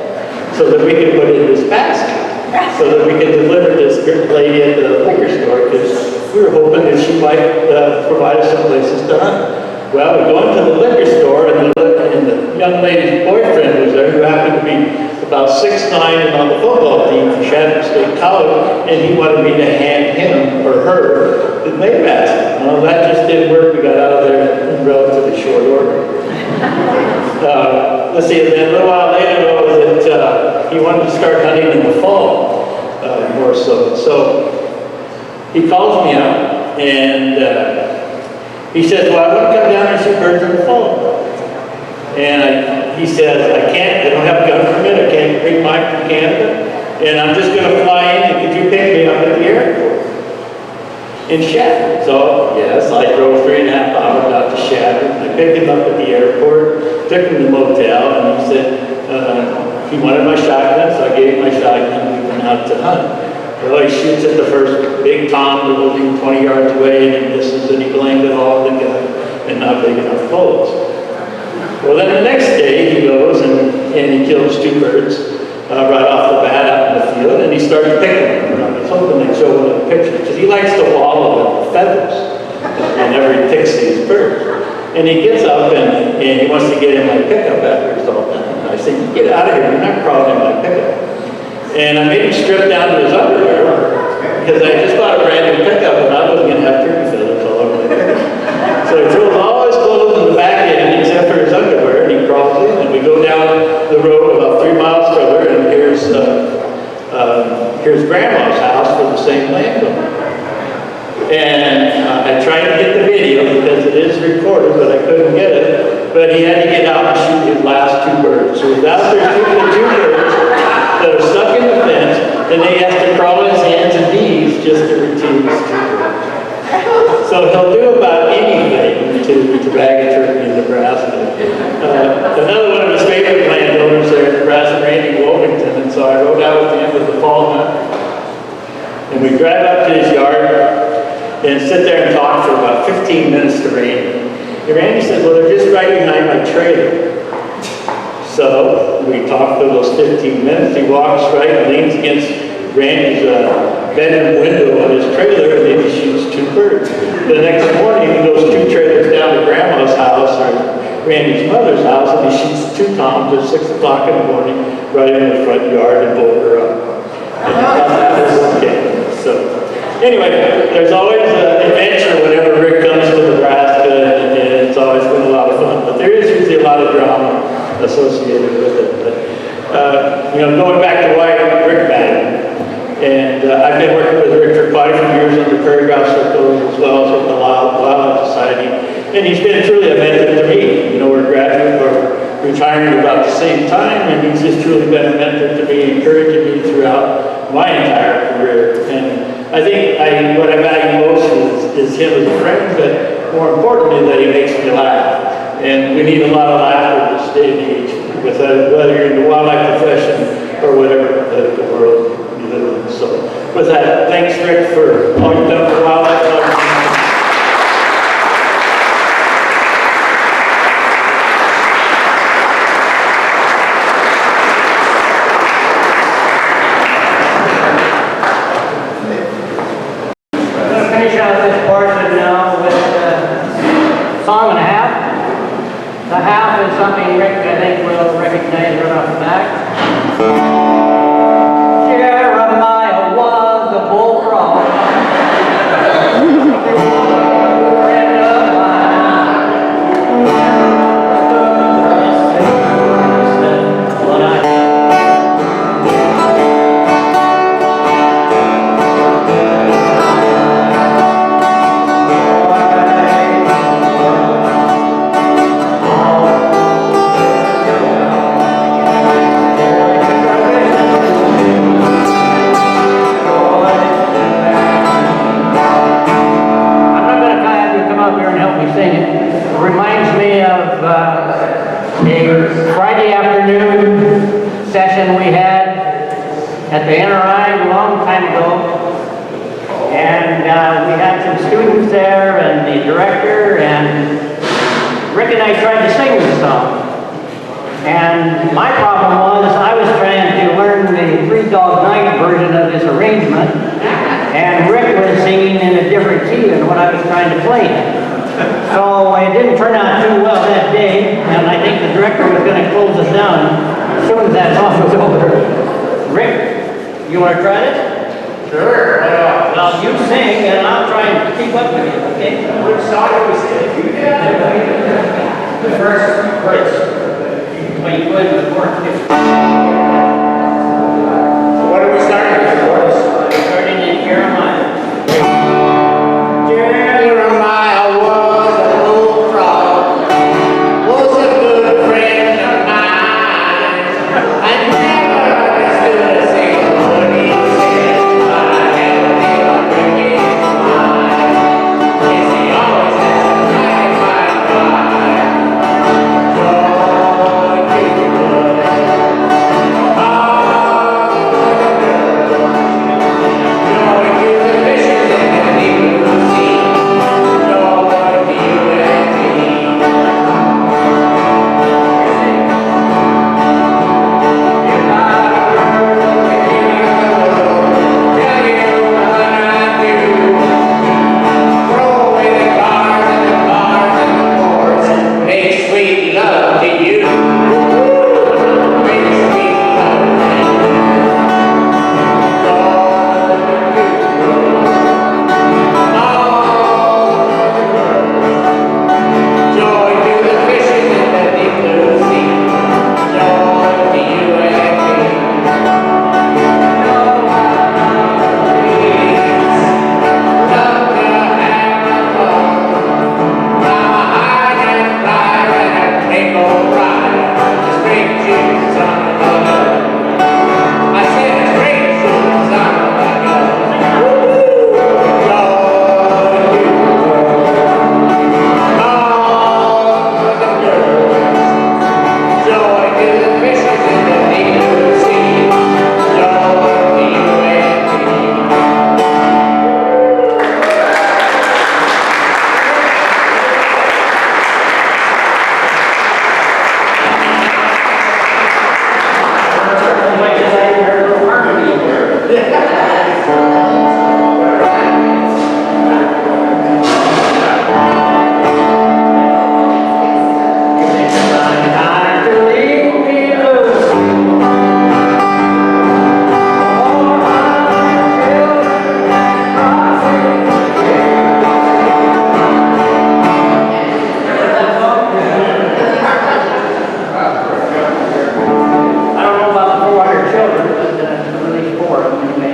so that we could put it in his basket, so that we could deliver this lady at the liquor store, because we were hoping that she might provide us some places to hunt. Well, we go into the liquor store, and the young lady's boyfriend was there, who happened to be about 6'9" and on the football team for Shannon State College, and he wanted me to hand him or her the May basket. Well, that just didn't work. We got out of there in relatively short order. Let's see, and then a little while later, he wanted to start hunting in the fall, more so. So he calls me up, and he says, well, I want to come down and shoot birds in the fall. And he says, I can't, I don't have a gun permit, I can't bring mine from Canada, and I'm just going to fly in, and could you pick me up at the airport in Shattuck? So, yes, I drove 3.5 hours out to Shattuck. I picked him up at the airport, took him to the motel, and he said, he wanted my shotgun, so I gave him my shotgun, and we went out to hunt. Well, he shoots at the first big tom that was even 20 yards away, and he misses, and he blamed it all on the gun and not big enough bullets. Well, then the next day he goes and he kills 2 birds right off the bat out in the field, and he starts picking them. I was hoping they'd show one of the pictures, because he likes to wallow with feathers whenever he picks these birds. And he gets up and he wants to get in my pickup after it's all done. And I say, you get out of here, you're not crawling in my pickup. And I made him strip down to his underwear, because I just bought a brand new pickup and I wasn't going to have turkey feathers all over my pickup. So he throws all his clothes in the back end except for his underwear, and he crawls in, and we go down the road about 3 miles further, and here's Grandma's house for the same landowner. And I tried to get the video because it is recorded, but I couldn't get it. But he had to get out and shoot his last 2 birds. So he's out there shooting the 2 birds that are stuck in the fence, and then he has to crawl on his hands and knees just to retrieve his 2 birds. So he'll do about anything to bag a turkey in Nebraska. Another one of his favorite landowners there in Nebraska, Randy Wolfington, and so I rode out with him with the fall hunt. And we drive up to his yard and sit there and talk for about 15 minutes to Randy. And Randy said, well, they're just right behind my trailer. So we talked for those 15 minutes. He walks right and leans against Randy's bedroom window on his trailer, and then he shoots 2 birds. The next morning, he goes 2 trailers down to Grandma's house, or Randy's mother's house, and he shoots 2 toms at 6 o'clock in the morning right in the front yard and blow her up. And that was okay. So anyway, there's always an adventure whenever Rick comes to Nebraska, and it's always been a lot of fun. But there is usually a lot of drama associated with it. But, going back to why Rick batted. And I've been working with Rick for quite a few years under Prairie Grouse Circle, as well as with the Wildlife Society. And he's been truly a mentor to me. We're retiring about the same time, and he's just truly been a mentor to me, encouraging me throughout my entire career. And I think what I value most is him as a friend, but more importantly, that he makes me laugh. And we need a lot of laughter in this day and age, whether you're in the wildlife profession or whatever political world you live in. So with that, thanks, Rick, for all you've done for wildlife. Finish out this portion now with a song and a half. The half is something Rick, I think, will recognize right off the bat. Jeremiah was a bullfrog. Friend of mine. When I sing it. It reminds me of a Friday afternoon session we had at the NRI a long time ago. And we had some students there and the director, and Rick and I tried to sing the song. And my problem was I was trying to learn the Three Dog Night version of his arrangement, and Rick was singing in a different key than what I was trying to play. So it didn't turn out too well that day, and I think the director was going to close us down as soon as that song was over. Rick, you want to try it? Sure, why not? Well, you sing, and I'll try and keep up with you, okay? Which side was it? You did. The first verse. Well, you could, but more. What are we starting with, the chorus? Starting in Jeremiah. Jeremiah was an old frog, was a good friend of mine. I never understood a single word he said, but I held him on drinking wine. Yes, he always has a right mind. Joy to the world. Joy to the fishes in the deep blue sea. Joy to you and me. If I were the king of the world, tell you what I do. Throw away the cars and the bars and the wars, make sweet love to you. Make sweet love to you. Joy to the fishes in the deep blue sea. Joy to you and me. Love to have fun. Now I can fly and I can go ride. The straight shoes on the gun. I said the straight shoes on the gun. Joy to the world. Joy to the fishes in the deep blue sea. Joy to you and me. Like I said, there's a little harmony here. Time to leave me loose. All my children I don't know about the 400 children, but at least 4 of them anyway.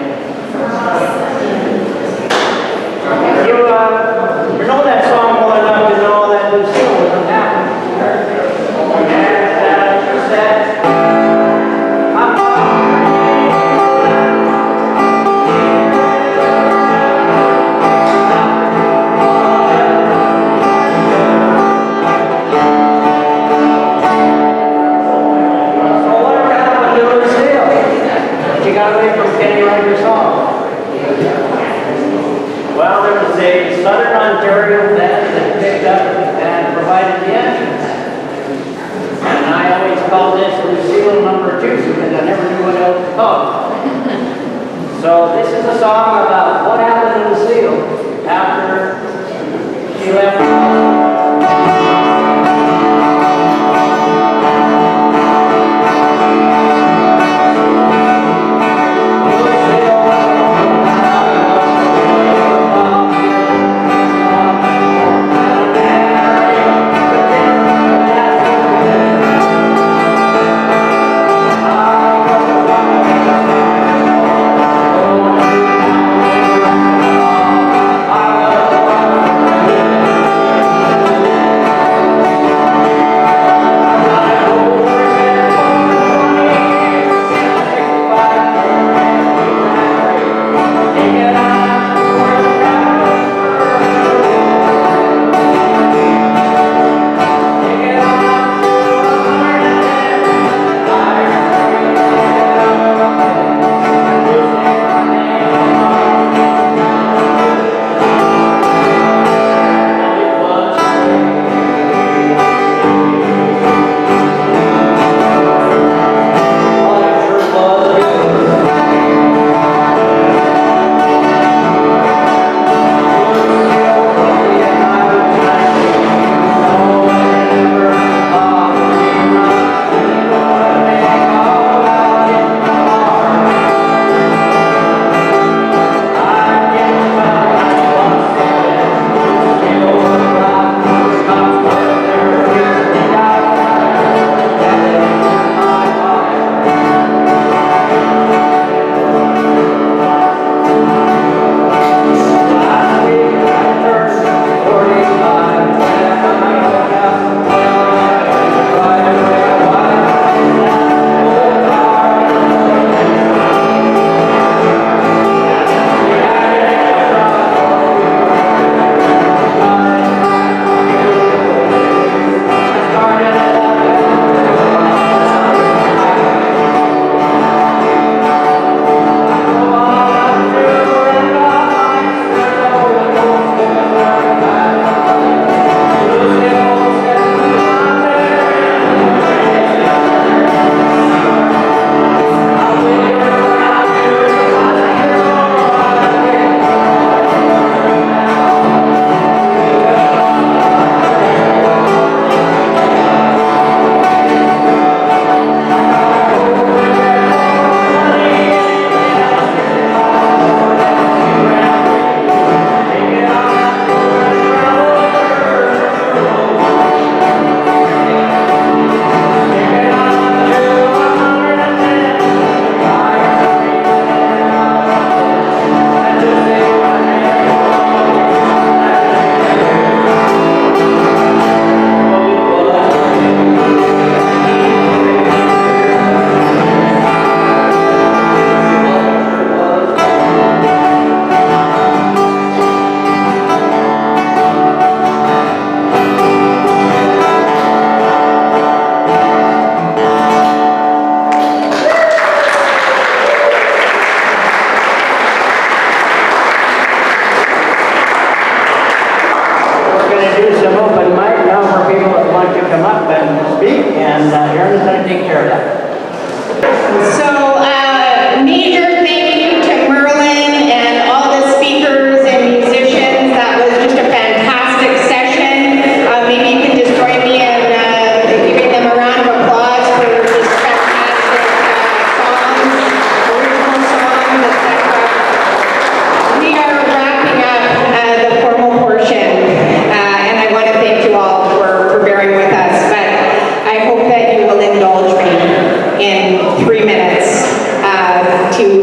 You know that song well enough to know that Lucille was unhappy. And she said, so what happened to Lucille? She got away from Kenny Ryder's song. Well, there was a Southern Ontario band that picked up and provided the entrance. And I always called this Lucille number 2 because I never knew what else to call it. So this is a song about what happened to Lucille after she left.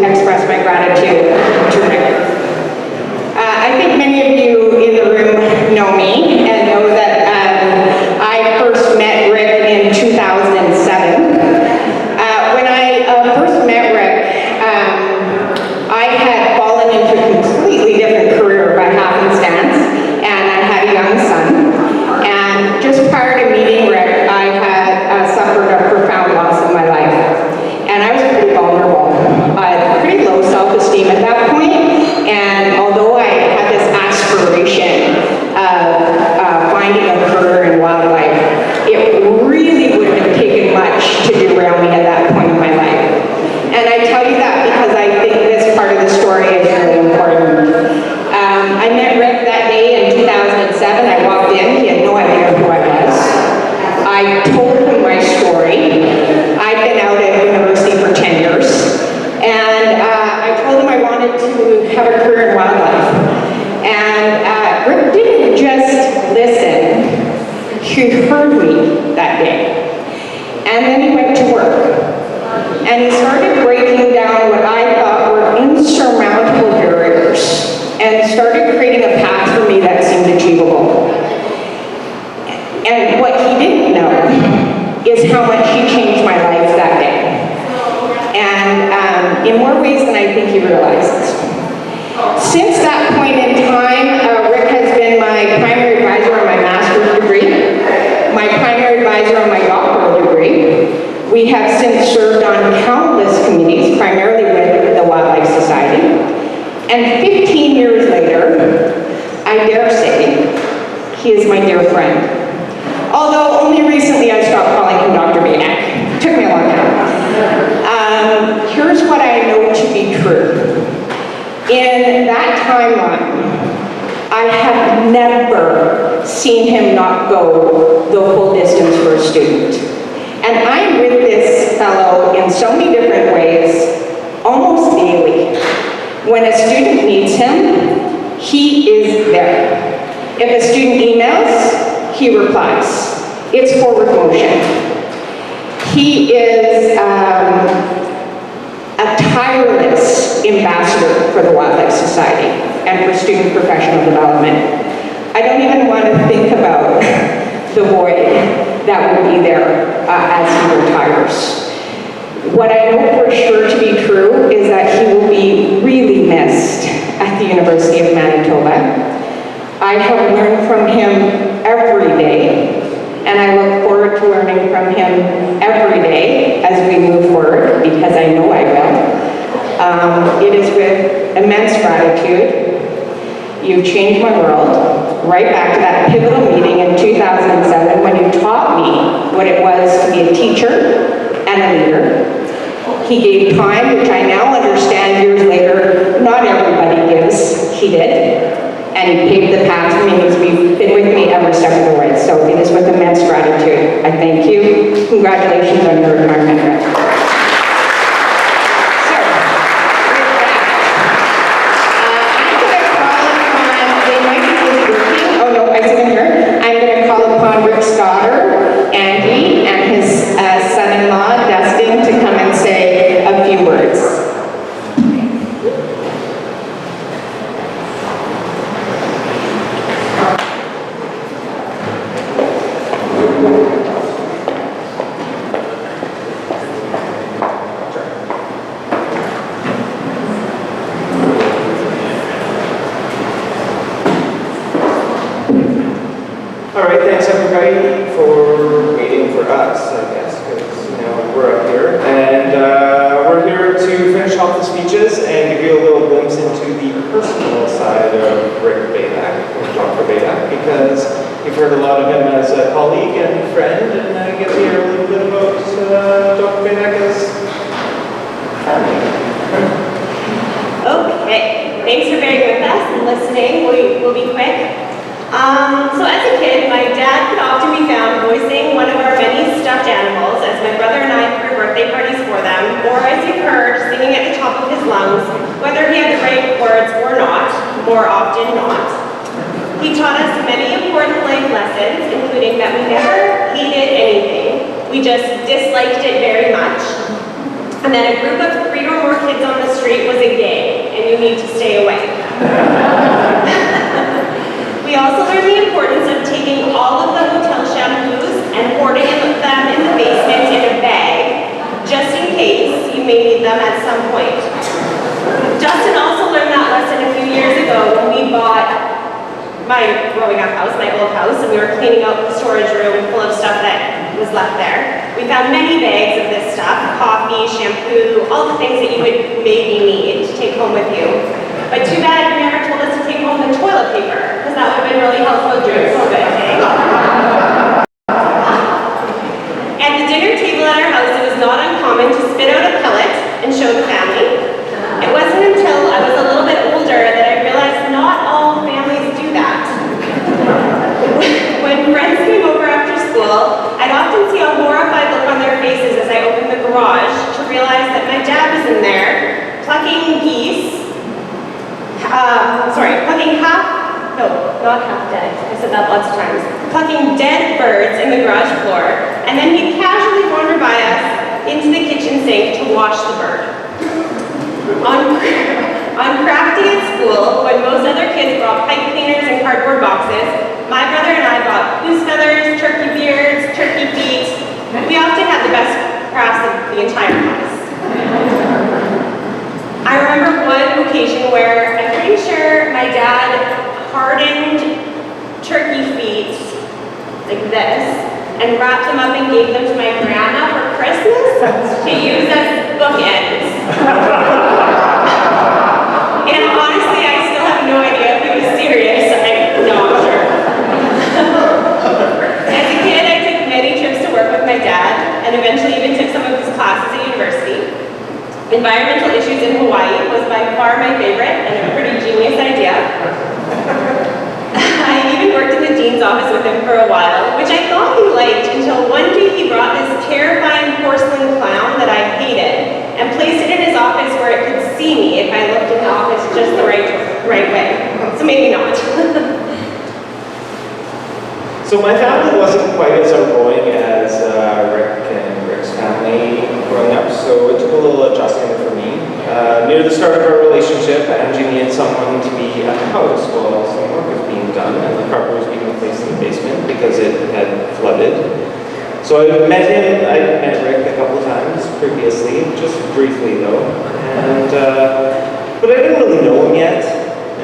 to express my gratitude to Rick. I think many of you in the room know me and know that I first met Rick in 2007. When I first met Rick, I had fallen into a completely different career by happenstance, and I had a young son. And just prior to meeting Rick, I had suffered a profound loss in my life. And I was pretty vulnerable. I had pretty low self-esteem at that point. And although I had this aspiration of finding a career in wildlife, it really wouldn't have taken much to derail me at that point in my life. And I tell you that because I think this part of the story is really important. I met Rick that day in 2007. I walked in, he had no idea who I was. I told him my story. I'd been out at university for 10 years. And I told him I wanted to have a career in wildlife. And Rick didn't just listen, he heard me that day. And then he went to work. And he started breaking down what I thought were insurmountable barriers and started creating a path for me that seemed achievable. And what he didn't know is how much he changed my life that day. And in more ways than I think he realizes. Since that point in time, Rick has been my primary advisor on my master's degree, my primary advisor on my doctoral degree. We have since served on countless committees, primarily with the Wildlife Society. And 15 years later, I dare say, he is my dear friend. Although only recently I stopped calling him Dr. Baydack. Took me a long time. Here's what I know to be true. In that timeline, I have never seen him not go the full distance for a student. And I'm with this fellow in so many different ways, almost daily. When a student needs him, he is there. If a student emails, he replies. It's forward motion. He is a tireless ambassador for the Wildlife Society and for student professional development. I don't even want to think about the void that will be there as he retires. What I know for sure to be true is that he will be really missed at the University of Manitoba. I have learned from him every day, and I look forward to learning from him every day as we move forward, because I know I will. It is with immense gratitude. You've changed my world, right back to that pivotal meeting in 2007 when you taught me what it was to be a teacher and a leader. He gave time, which I now understand years later, not everybody gives. He did. And he paved the path for me. He's been with me every step of the way. So it is with immense gratitude. I thank you. Congratulations on your retirement, Rick. Rick's daughter, Andy, and his son-in-law, Dustin, to come and say a few words. All right, thanks everybody for waiting for us, I guess, because we're up here. And we're here to finish off the speeches and give you a little glimpse into the personal side of Rick Baydack, or Dr. Baydack, because you've heard a lot of him as a colleague and friend, and get to hear a little bit about Dr. Baydack as family. Okay, thanks for bearing with us and listening. We'll be quick. So as a kid, my dad could often be found voicing one of our many stuffed animals as my brother and I threw birthday parties for them, or as you've heard, singing at the top of his lungs, whether he had the right words or not, more often not. He taught us many important life lessons, including that we never hated anything, we just disliked it very much. and that a group of 3 or more kids on the street was a gang, and you need to stay away. We also learned the importance of taking all of the hotel shampoos and hoarding them in the basement in a bag, just in case you may need them at some point. Justin also learned that lesson a few years ago when we bought my growing up house, my old house, and we were cleaning out the storage room full of stuff that was left there. We found many bags of this stuff, coffee, shampoo, all the things that you would maybe need to take home with you. But too bad you never told us to take home the toilet paper, because that would have been really helpful during COVID, eh? At the dinner table at our house, it was not uncommon to spit out a pellet and show the family. It wasn't until I was a little bit older that I realized not all families do that. When friends came over after school, I'd often see a horrified look on their faces as I opened the garage to realize that my dad was in there plucking plucking dead birds in the garage floor, and then he'd casually wander by us into the kitchen sink to wash the bird. On craft day at school, when most other kids brought pipe cleaners and cardboard boxes, my brother and I bought goose feathers, turkey beards, turkey feet. We often had the best crafts of the entire house. I remember one occasion where I'm pretty sure my dad hardened turkey feet like this and wrapped them up and gave them to my grandma for Christmas to use as bookends. And honestly, I still have no idea if he was serious. I'm not sure. As a kid, I took many trips to work with my dad and eventually even took some of his classes at university. Environmental issues in Hawaii was by far my favorite and a pretty genius idea. I even worked in the dean's office with him for a while, which I thought he liked until one day he brought this terrifying porcelain clown that I hated and placed it in his office where it could see me if I looked in the office just the right way. So maybe not. So my family wasn't quite as outgoing as Rick and Rick's family growing up, so it took a little adjusting for me. Near the start of our relationship, Angie needed someone to be at the house while some work was being done and the carpet was being replaced in the basement because it had flooded. So I met Rick a couple of times previously, just briefly though, and but I didn't really know him yet.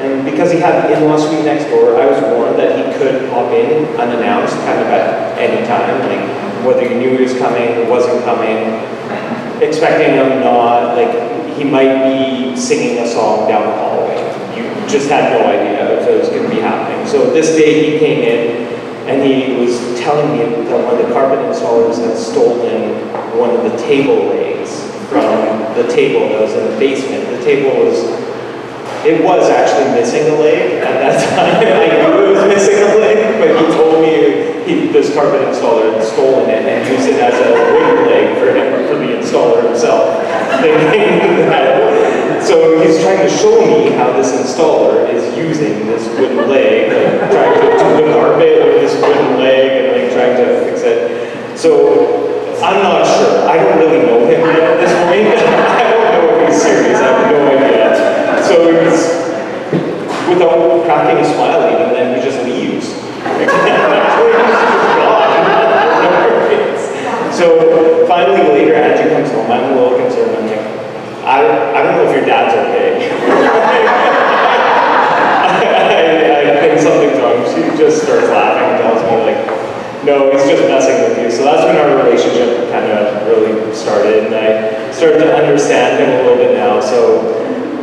And because he had the in-law suite next door, I was warned that he could pop in unannounced kind of at any time, like whether you knew he was coming, wasn't coming, expecting him not, like he might be singing a song down the hallway. You just had no idea if it was going to be happening. So this day he came in and he was telling me that one of the carpet installers had stolen one of the table legs from the table that was in the basement. The table was actually missing a leg at that time. I knew it was missing a leg, but he told me this carpet installer had stolen it and used it as a wooden leg for the installer himself. So he's trying to show me how this installer is using this wooden leg, like trying to do the carpet with this wooden leg and like trying to fix it. So I'm not sure. I don't really know him yet at this point. I don't know if he's serious. I have no idea. So he's, without cracking a smile even, then he just leaves. So finally later, Angie comes home. I'm a little concerned. I'm like, I don't know if your dad's okay. I think something's wrong. She just starts laughing and tells me like, no, he's just messing with you. So that's when our relationship kind of really started, and I started to understand him a little bit now. So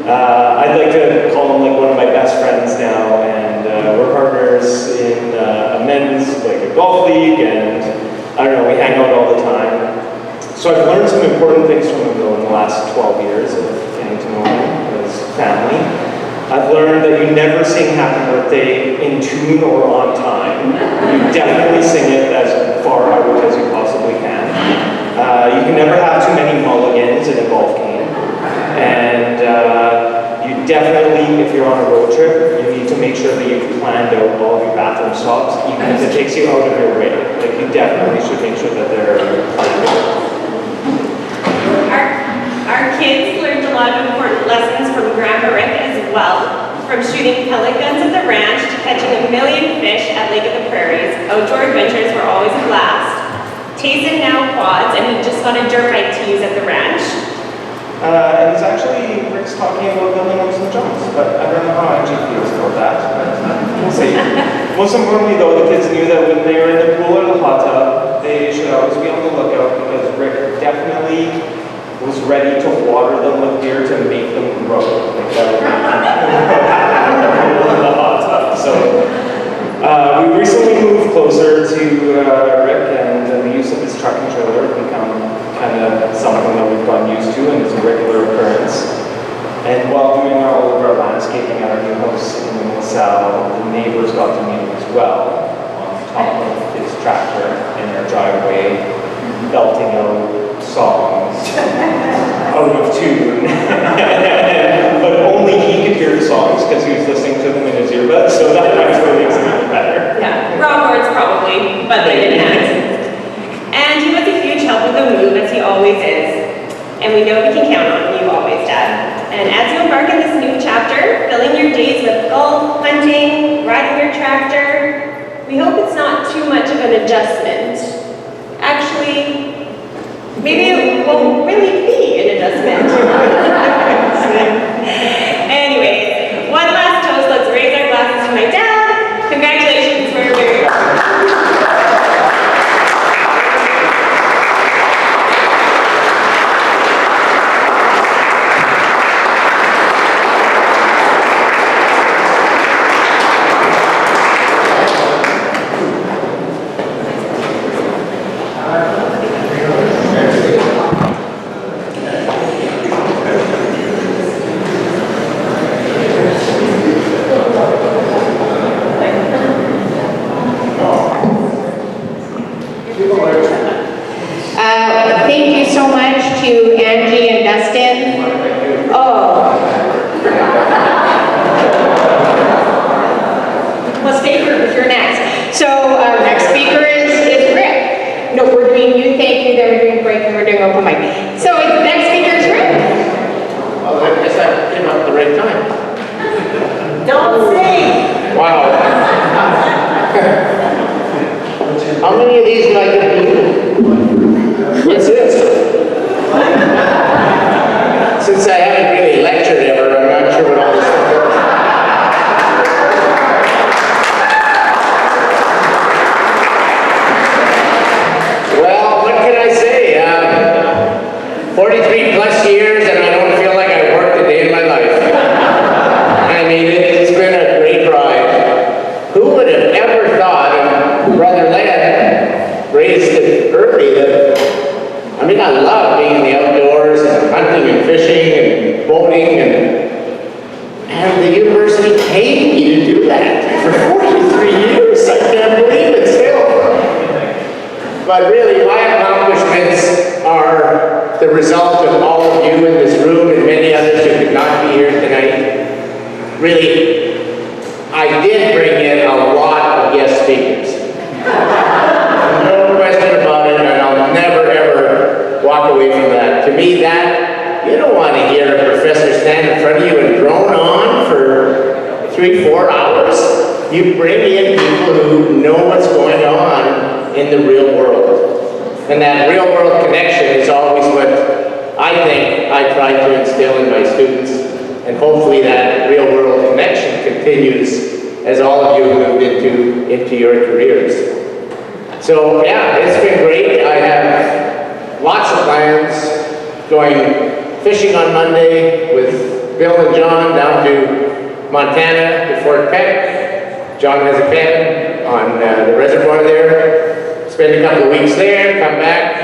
I'd like to call him like one of my best friends now, and we're partners in a men's like a golf league, and I don't know, we hang out all the time. So I've learned some important things from him though in the last 12 years of getting to know him, his family. I've learned that you never sing happy birthday in tune or on time. You definitely sing it as far out as you possibly can. You can never have too many mulligans in a golf game. And you definitely, if you're on a road trip, you need to make sure that you've planned out all of your bathroom stops, even if it takes you out of your way. Like you definitely should make sure that they're planned out. kids learned a lot of important lessons from Grandpa Rick as well. From shooting pellet guns at the ranch to catching a million fish at Lake of the Prairies, outdoor adventures were always a blast. Tayson now quads, and he just got a dirt bike to use at the ranch. And it's actually, Rick's talking about building up some jumps, but I don't know how Angie feels about that, but we'll see. Most importantly though, the kids knew that when they were in the pool or the hot tub, they should always be on the lookout because Rick definitely was ready to water them with beer to make them grow. Like that. In the hot tub. So we recently moved closer to Rick, and the use of his truck and trailer become kind of something that we've gotten used to, and it's a regular occurrence. And while doing all of our landscaping at our new house in LaSalle, the neighbors got to meet him as well on top of his tractor in their driveway, belting out songs out of tune. But only he could hear the songs because he was listening to them in his earbuds, so that actually makes it even better. Yeah, wrong words probably, but they didn't act. And he was a huge help with the move, as he always is. And we know we can count on you always, Dad. And as you embark in this new chapter, filling your days with golf, hunting, riding your tractor, we hope it's not too much of an adjustment. Actually, maybe it won't really be an adjustment. Anyways, one last toast. Let's raise our glasses to my dad. Congratulations, we're very proud. Thank you so much to Angie and Dustin. Oh. Well, speaker, you're next. So our next speaker is Rick. No, we're doing you, thank you, then we're doing break, and we're doing open mic. So the next speaker is Rick. Well, I guess I came up at the right time. Don't sing. Wow. How many of these did I get to do? What's this? Since I haven't really lectured ever, I'm not sure what all this stuff is. Well, what can I say? 43 plus years and I don't feel like I worked a day in my life. I mean, it's been a great ride. Who would have ever thought of Brother Len raised it early that, I mean, I love being in the outdoors and hunting and fishing and boating and the university paid me to do that for 43 years. I can't believe it still. But really, my accomplishments are the result of all of you in this room and many others who could not be here tonight. Really, I did bring in a lot of guest speakers. No question about it, and I'll never ever walk away from that. To me, that, you don't want to hear a professor stand in front of you and drone on for 3-4 hours. You bring in people who know what's going on in the real world. And that real world connection is always what I think I try to instill in my students. And hopefully that real world connection continues as all of you move into your careers. So yeah, it's been great. I have lots of plans, going fishing on Monday with Bill and John down to Montana to Fort Peck. John has a cabin on the reservoir there. Spend a couple of weeks there, come back.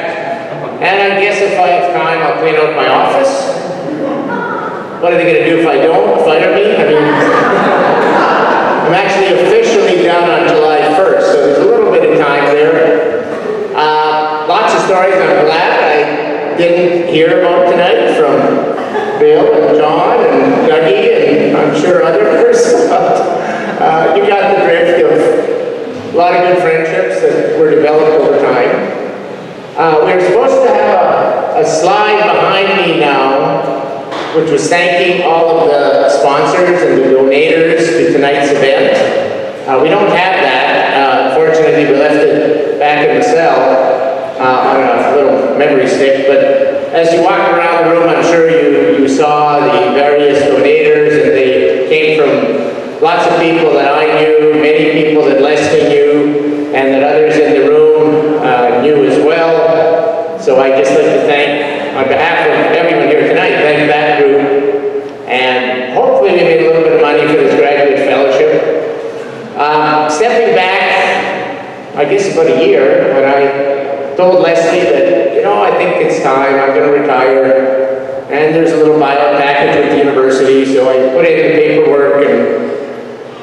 And I guess if I have time, I'll clean out my office. What are they going to do if I don't? Fire me? I mean, I'm actually officially done on July 1st, so there's a little bit of time there. Lots of stories I'm glad I didn't hear about tonight from Bill and John and Dougie and I'm sure others. But you got the drift of a lot of good friendships that were developed over time. We're supposed to have a slide behind me now which was thanking all of the sponsors and the donators to tonight's event. We don't have that. Unfortunately, we left it back in the cell on a little memory stick. But as you walked around the room, I'm sure you saw the various donators, and they came from lots of people that I knew, many people that Leslie knew, and that others in the room knew as well. So I'd just like to thank, on behalf of everyone here tonight, thank that group. And hopefully we made a little bit of money for this graduate fellowship. Stepping back, I guess about a year, when I told Leslie that, you know, I think it's time, I'm going to retire. And there's a little buyout package with the university, so I put in the paperwork,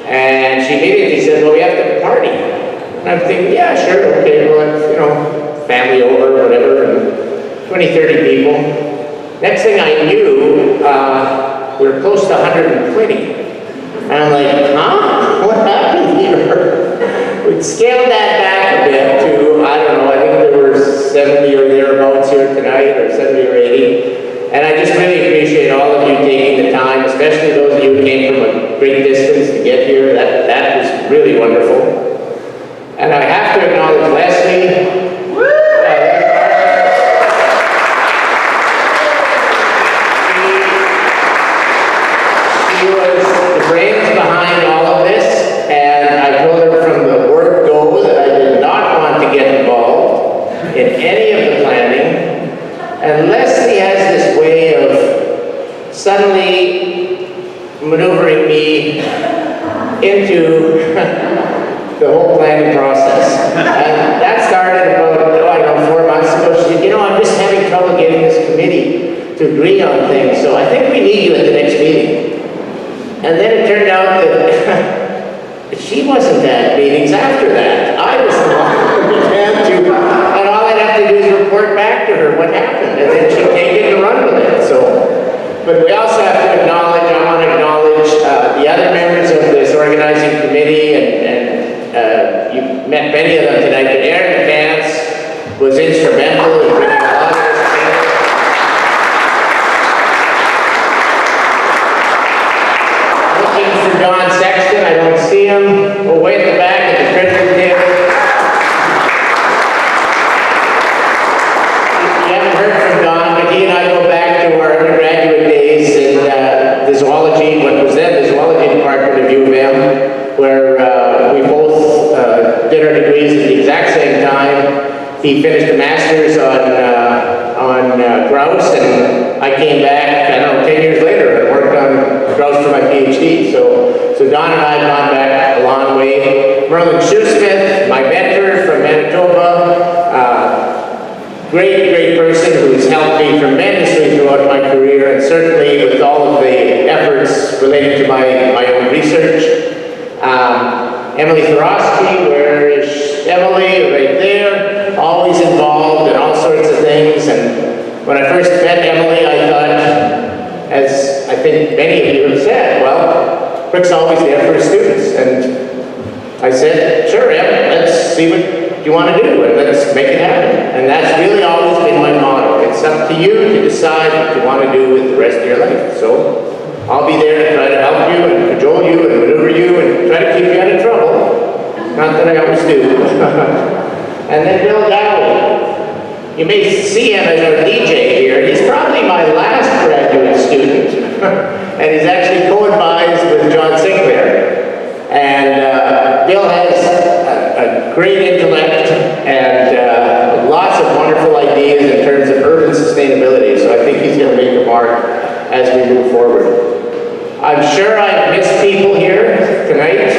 and she immediately said, well, we have to have a party. And I'm thinking, yeah, sure, okay, well, it's, you know, family over, whatever, and 20, 30 people. Next thing I knew, we were close to 120. And I'm like, huh? What happened here? We scaled that back a bit to, I don't know, I think there were 70 or thereabouts here tonight, or 70 or 80. And I just really appreciate all of you taking the time, especially those of you who came from a great distance to get here. That was really wonderful. And I have to acknowledge Leslie. She was the brains behind all of this, and I told her from the word go that I did not want to get involved in any of the planning. And Leslie has this way of suddenly maneuvering me into the whole planning process. And that started about, I don't know, 4 months ago. She said, you know, I'm just having trouble getting this committee to agree on things, so I think we need you at the next meeting. And then it turned out that she wasn't at meetings after that. I was the one who began to, and all I'd have to do is report back to her what happened, and then she'd take it and run with it. So, but we also have to acknowledge, I want to acknowledge the other members of this organizing committee, and you met many of them tonight, but Aaron McCants was instrumental in bringing a lot of this together. Looking for Don Sexton, I don't see him. Oh, way at the back at the treasury table. You haven't heard from Don, but he and I go back to our undergraduate days in the zoology, what was then the zoology department of U of M, where we both did our degrees at the exact same time. He finished a master's on grouse, and I came back, I don't know, 10 years later and worked on grouse for my PhD. So Don and I have gone back a long way. Merlin Shoesmith, my mentor from Manitoba, great person who's helped me tremendously throughout my career, and certainly with all of the efforts related to my own research. Emily Thorosky, where is Emily? Right there, always involved in all sorts of things. And when I first met Emily, I thought, as I think many of you have said, well, Rick's always there for his students. And I said, sure, Em, let's see what you want to do, and let's make it happen. And that's really always been my motto. It's up to you to decide what you want to do with the rest of your life. So I'll be there to try to help you and cajole you and maneuver you and try to keep you out of trouble. Not that I always do. And then Bill Dowling. You may see him as our DJ here. He's probably my last graduate student. And he's actually co-advised with John Sinclair. And Bill has a great intellect and lots of wonderful ideas in terms of urban sustainability. So I think he's going to make a mark as we move forward. I'm sure I've missed people here tonight.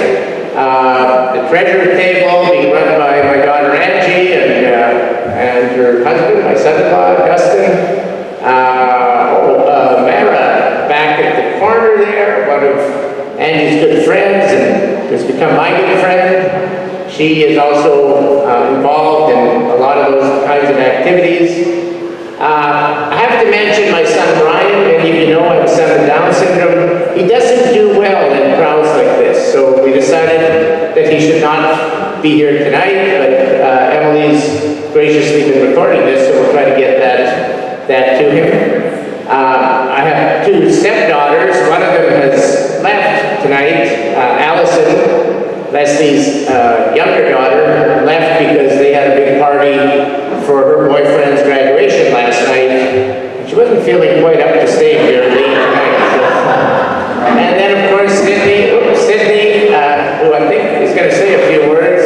The treasurer table being run by my daughter Angie and her husband, my son-in-law, Dustin. Mara back at the corner there, one of Angie's good friends and has become my good friend. She is also involved in a lot of those kinds of activities. I have to mention my son Brian. Many of you know I have a son with Down syndrome. He doesn't do well in crowds like this, so we decided that he should not be here tonight, but Emily's graciously been recording this, so we'll try to get that to him. I have two stepdaughters. One of them has left tonight. Allison, Leslie's younger daughter, left because they had a big party for her boyfriend's graduation last night. She wasn't feeling quite up to staying here late tonight. And then, of course, Sydney, who I think is going to say a few words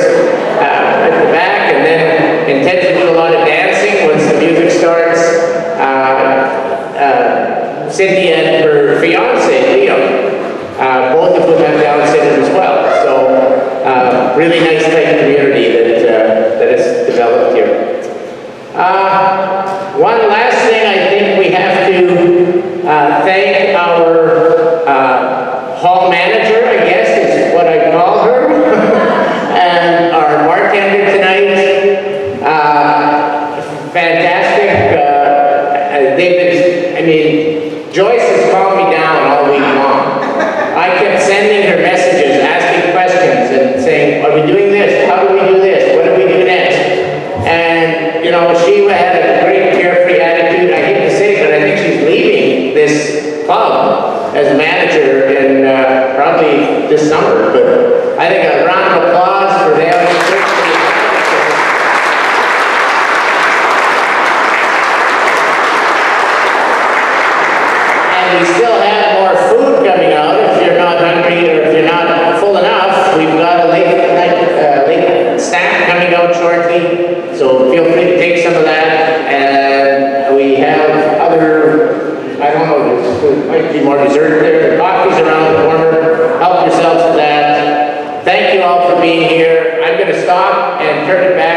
at the back, and then intends to do a lot of dancing once the music starts. Sydney and her fiance, Leo, both of them have Down syndrome as well. So, really nice tight community that has developed here. One last thing, I think we have to thank our hall manager, I guess is what I call her, and our bartender tonight. Fantastic. Joyce has calmed me down all week long. I kept sending her messages, asking questions, and saying, are we doing this? How do we do this? What do we do next? And, she had a great carefree attitude. I hate to say it, but I think she's leaving this club as manager in probably this summer. But I think a round of applause for them. And we still have more food coming out if you're not hungry or if you're not full enough. We've got a late snack coming out shortly, so feel free to take some of that. And we have other, I don't know, there might be more dessert there. The coffee's around the corner. Help yourselves to that. Thank you all for being here. I'm going to stop and turn it back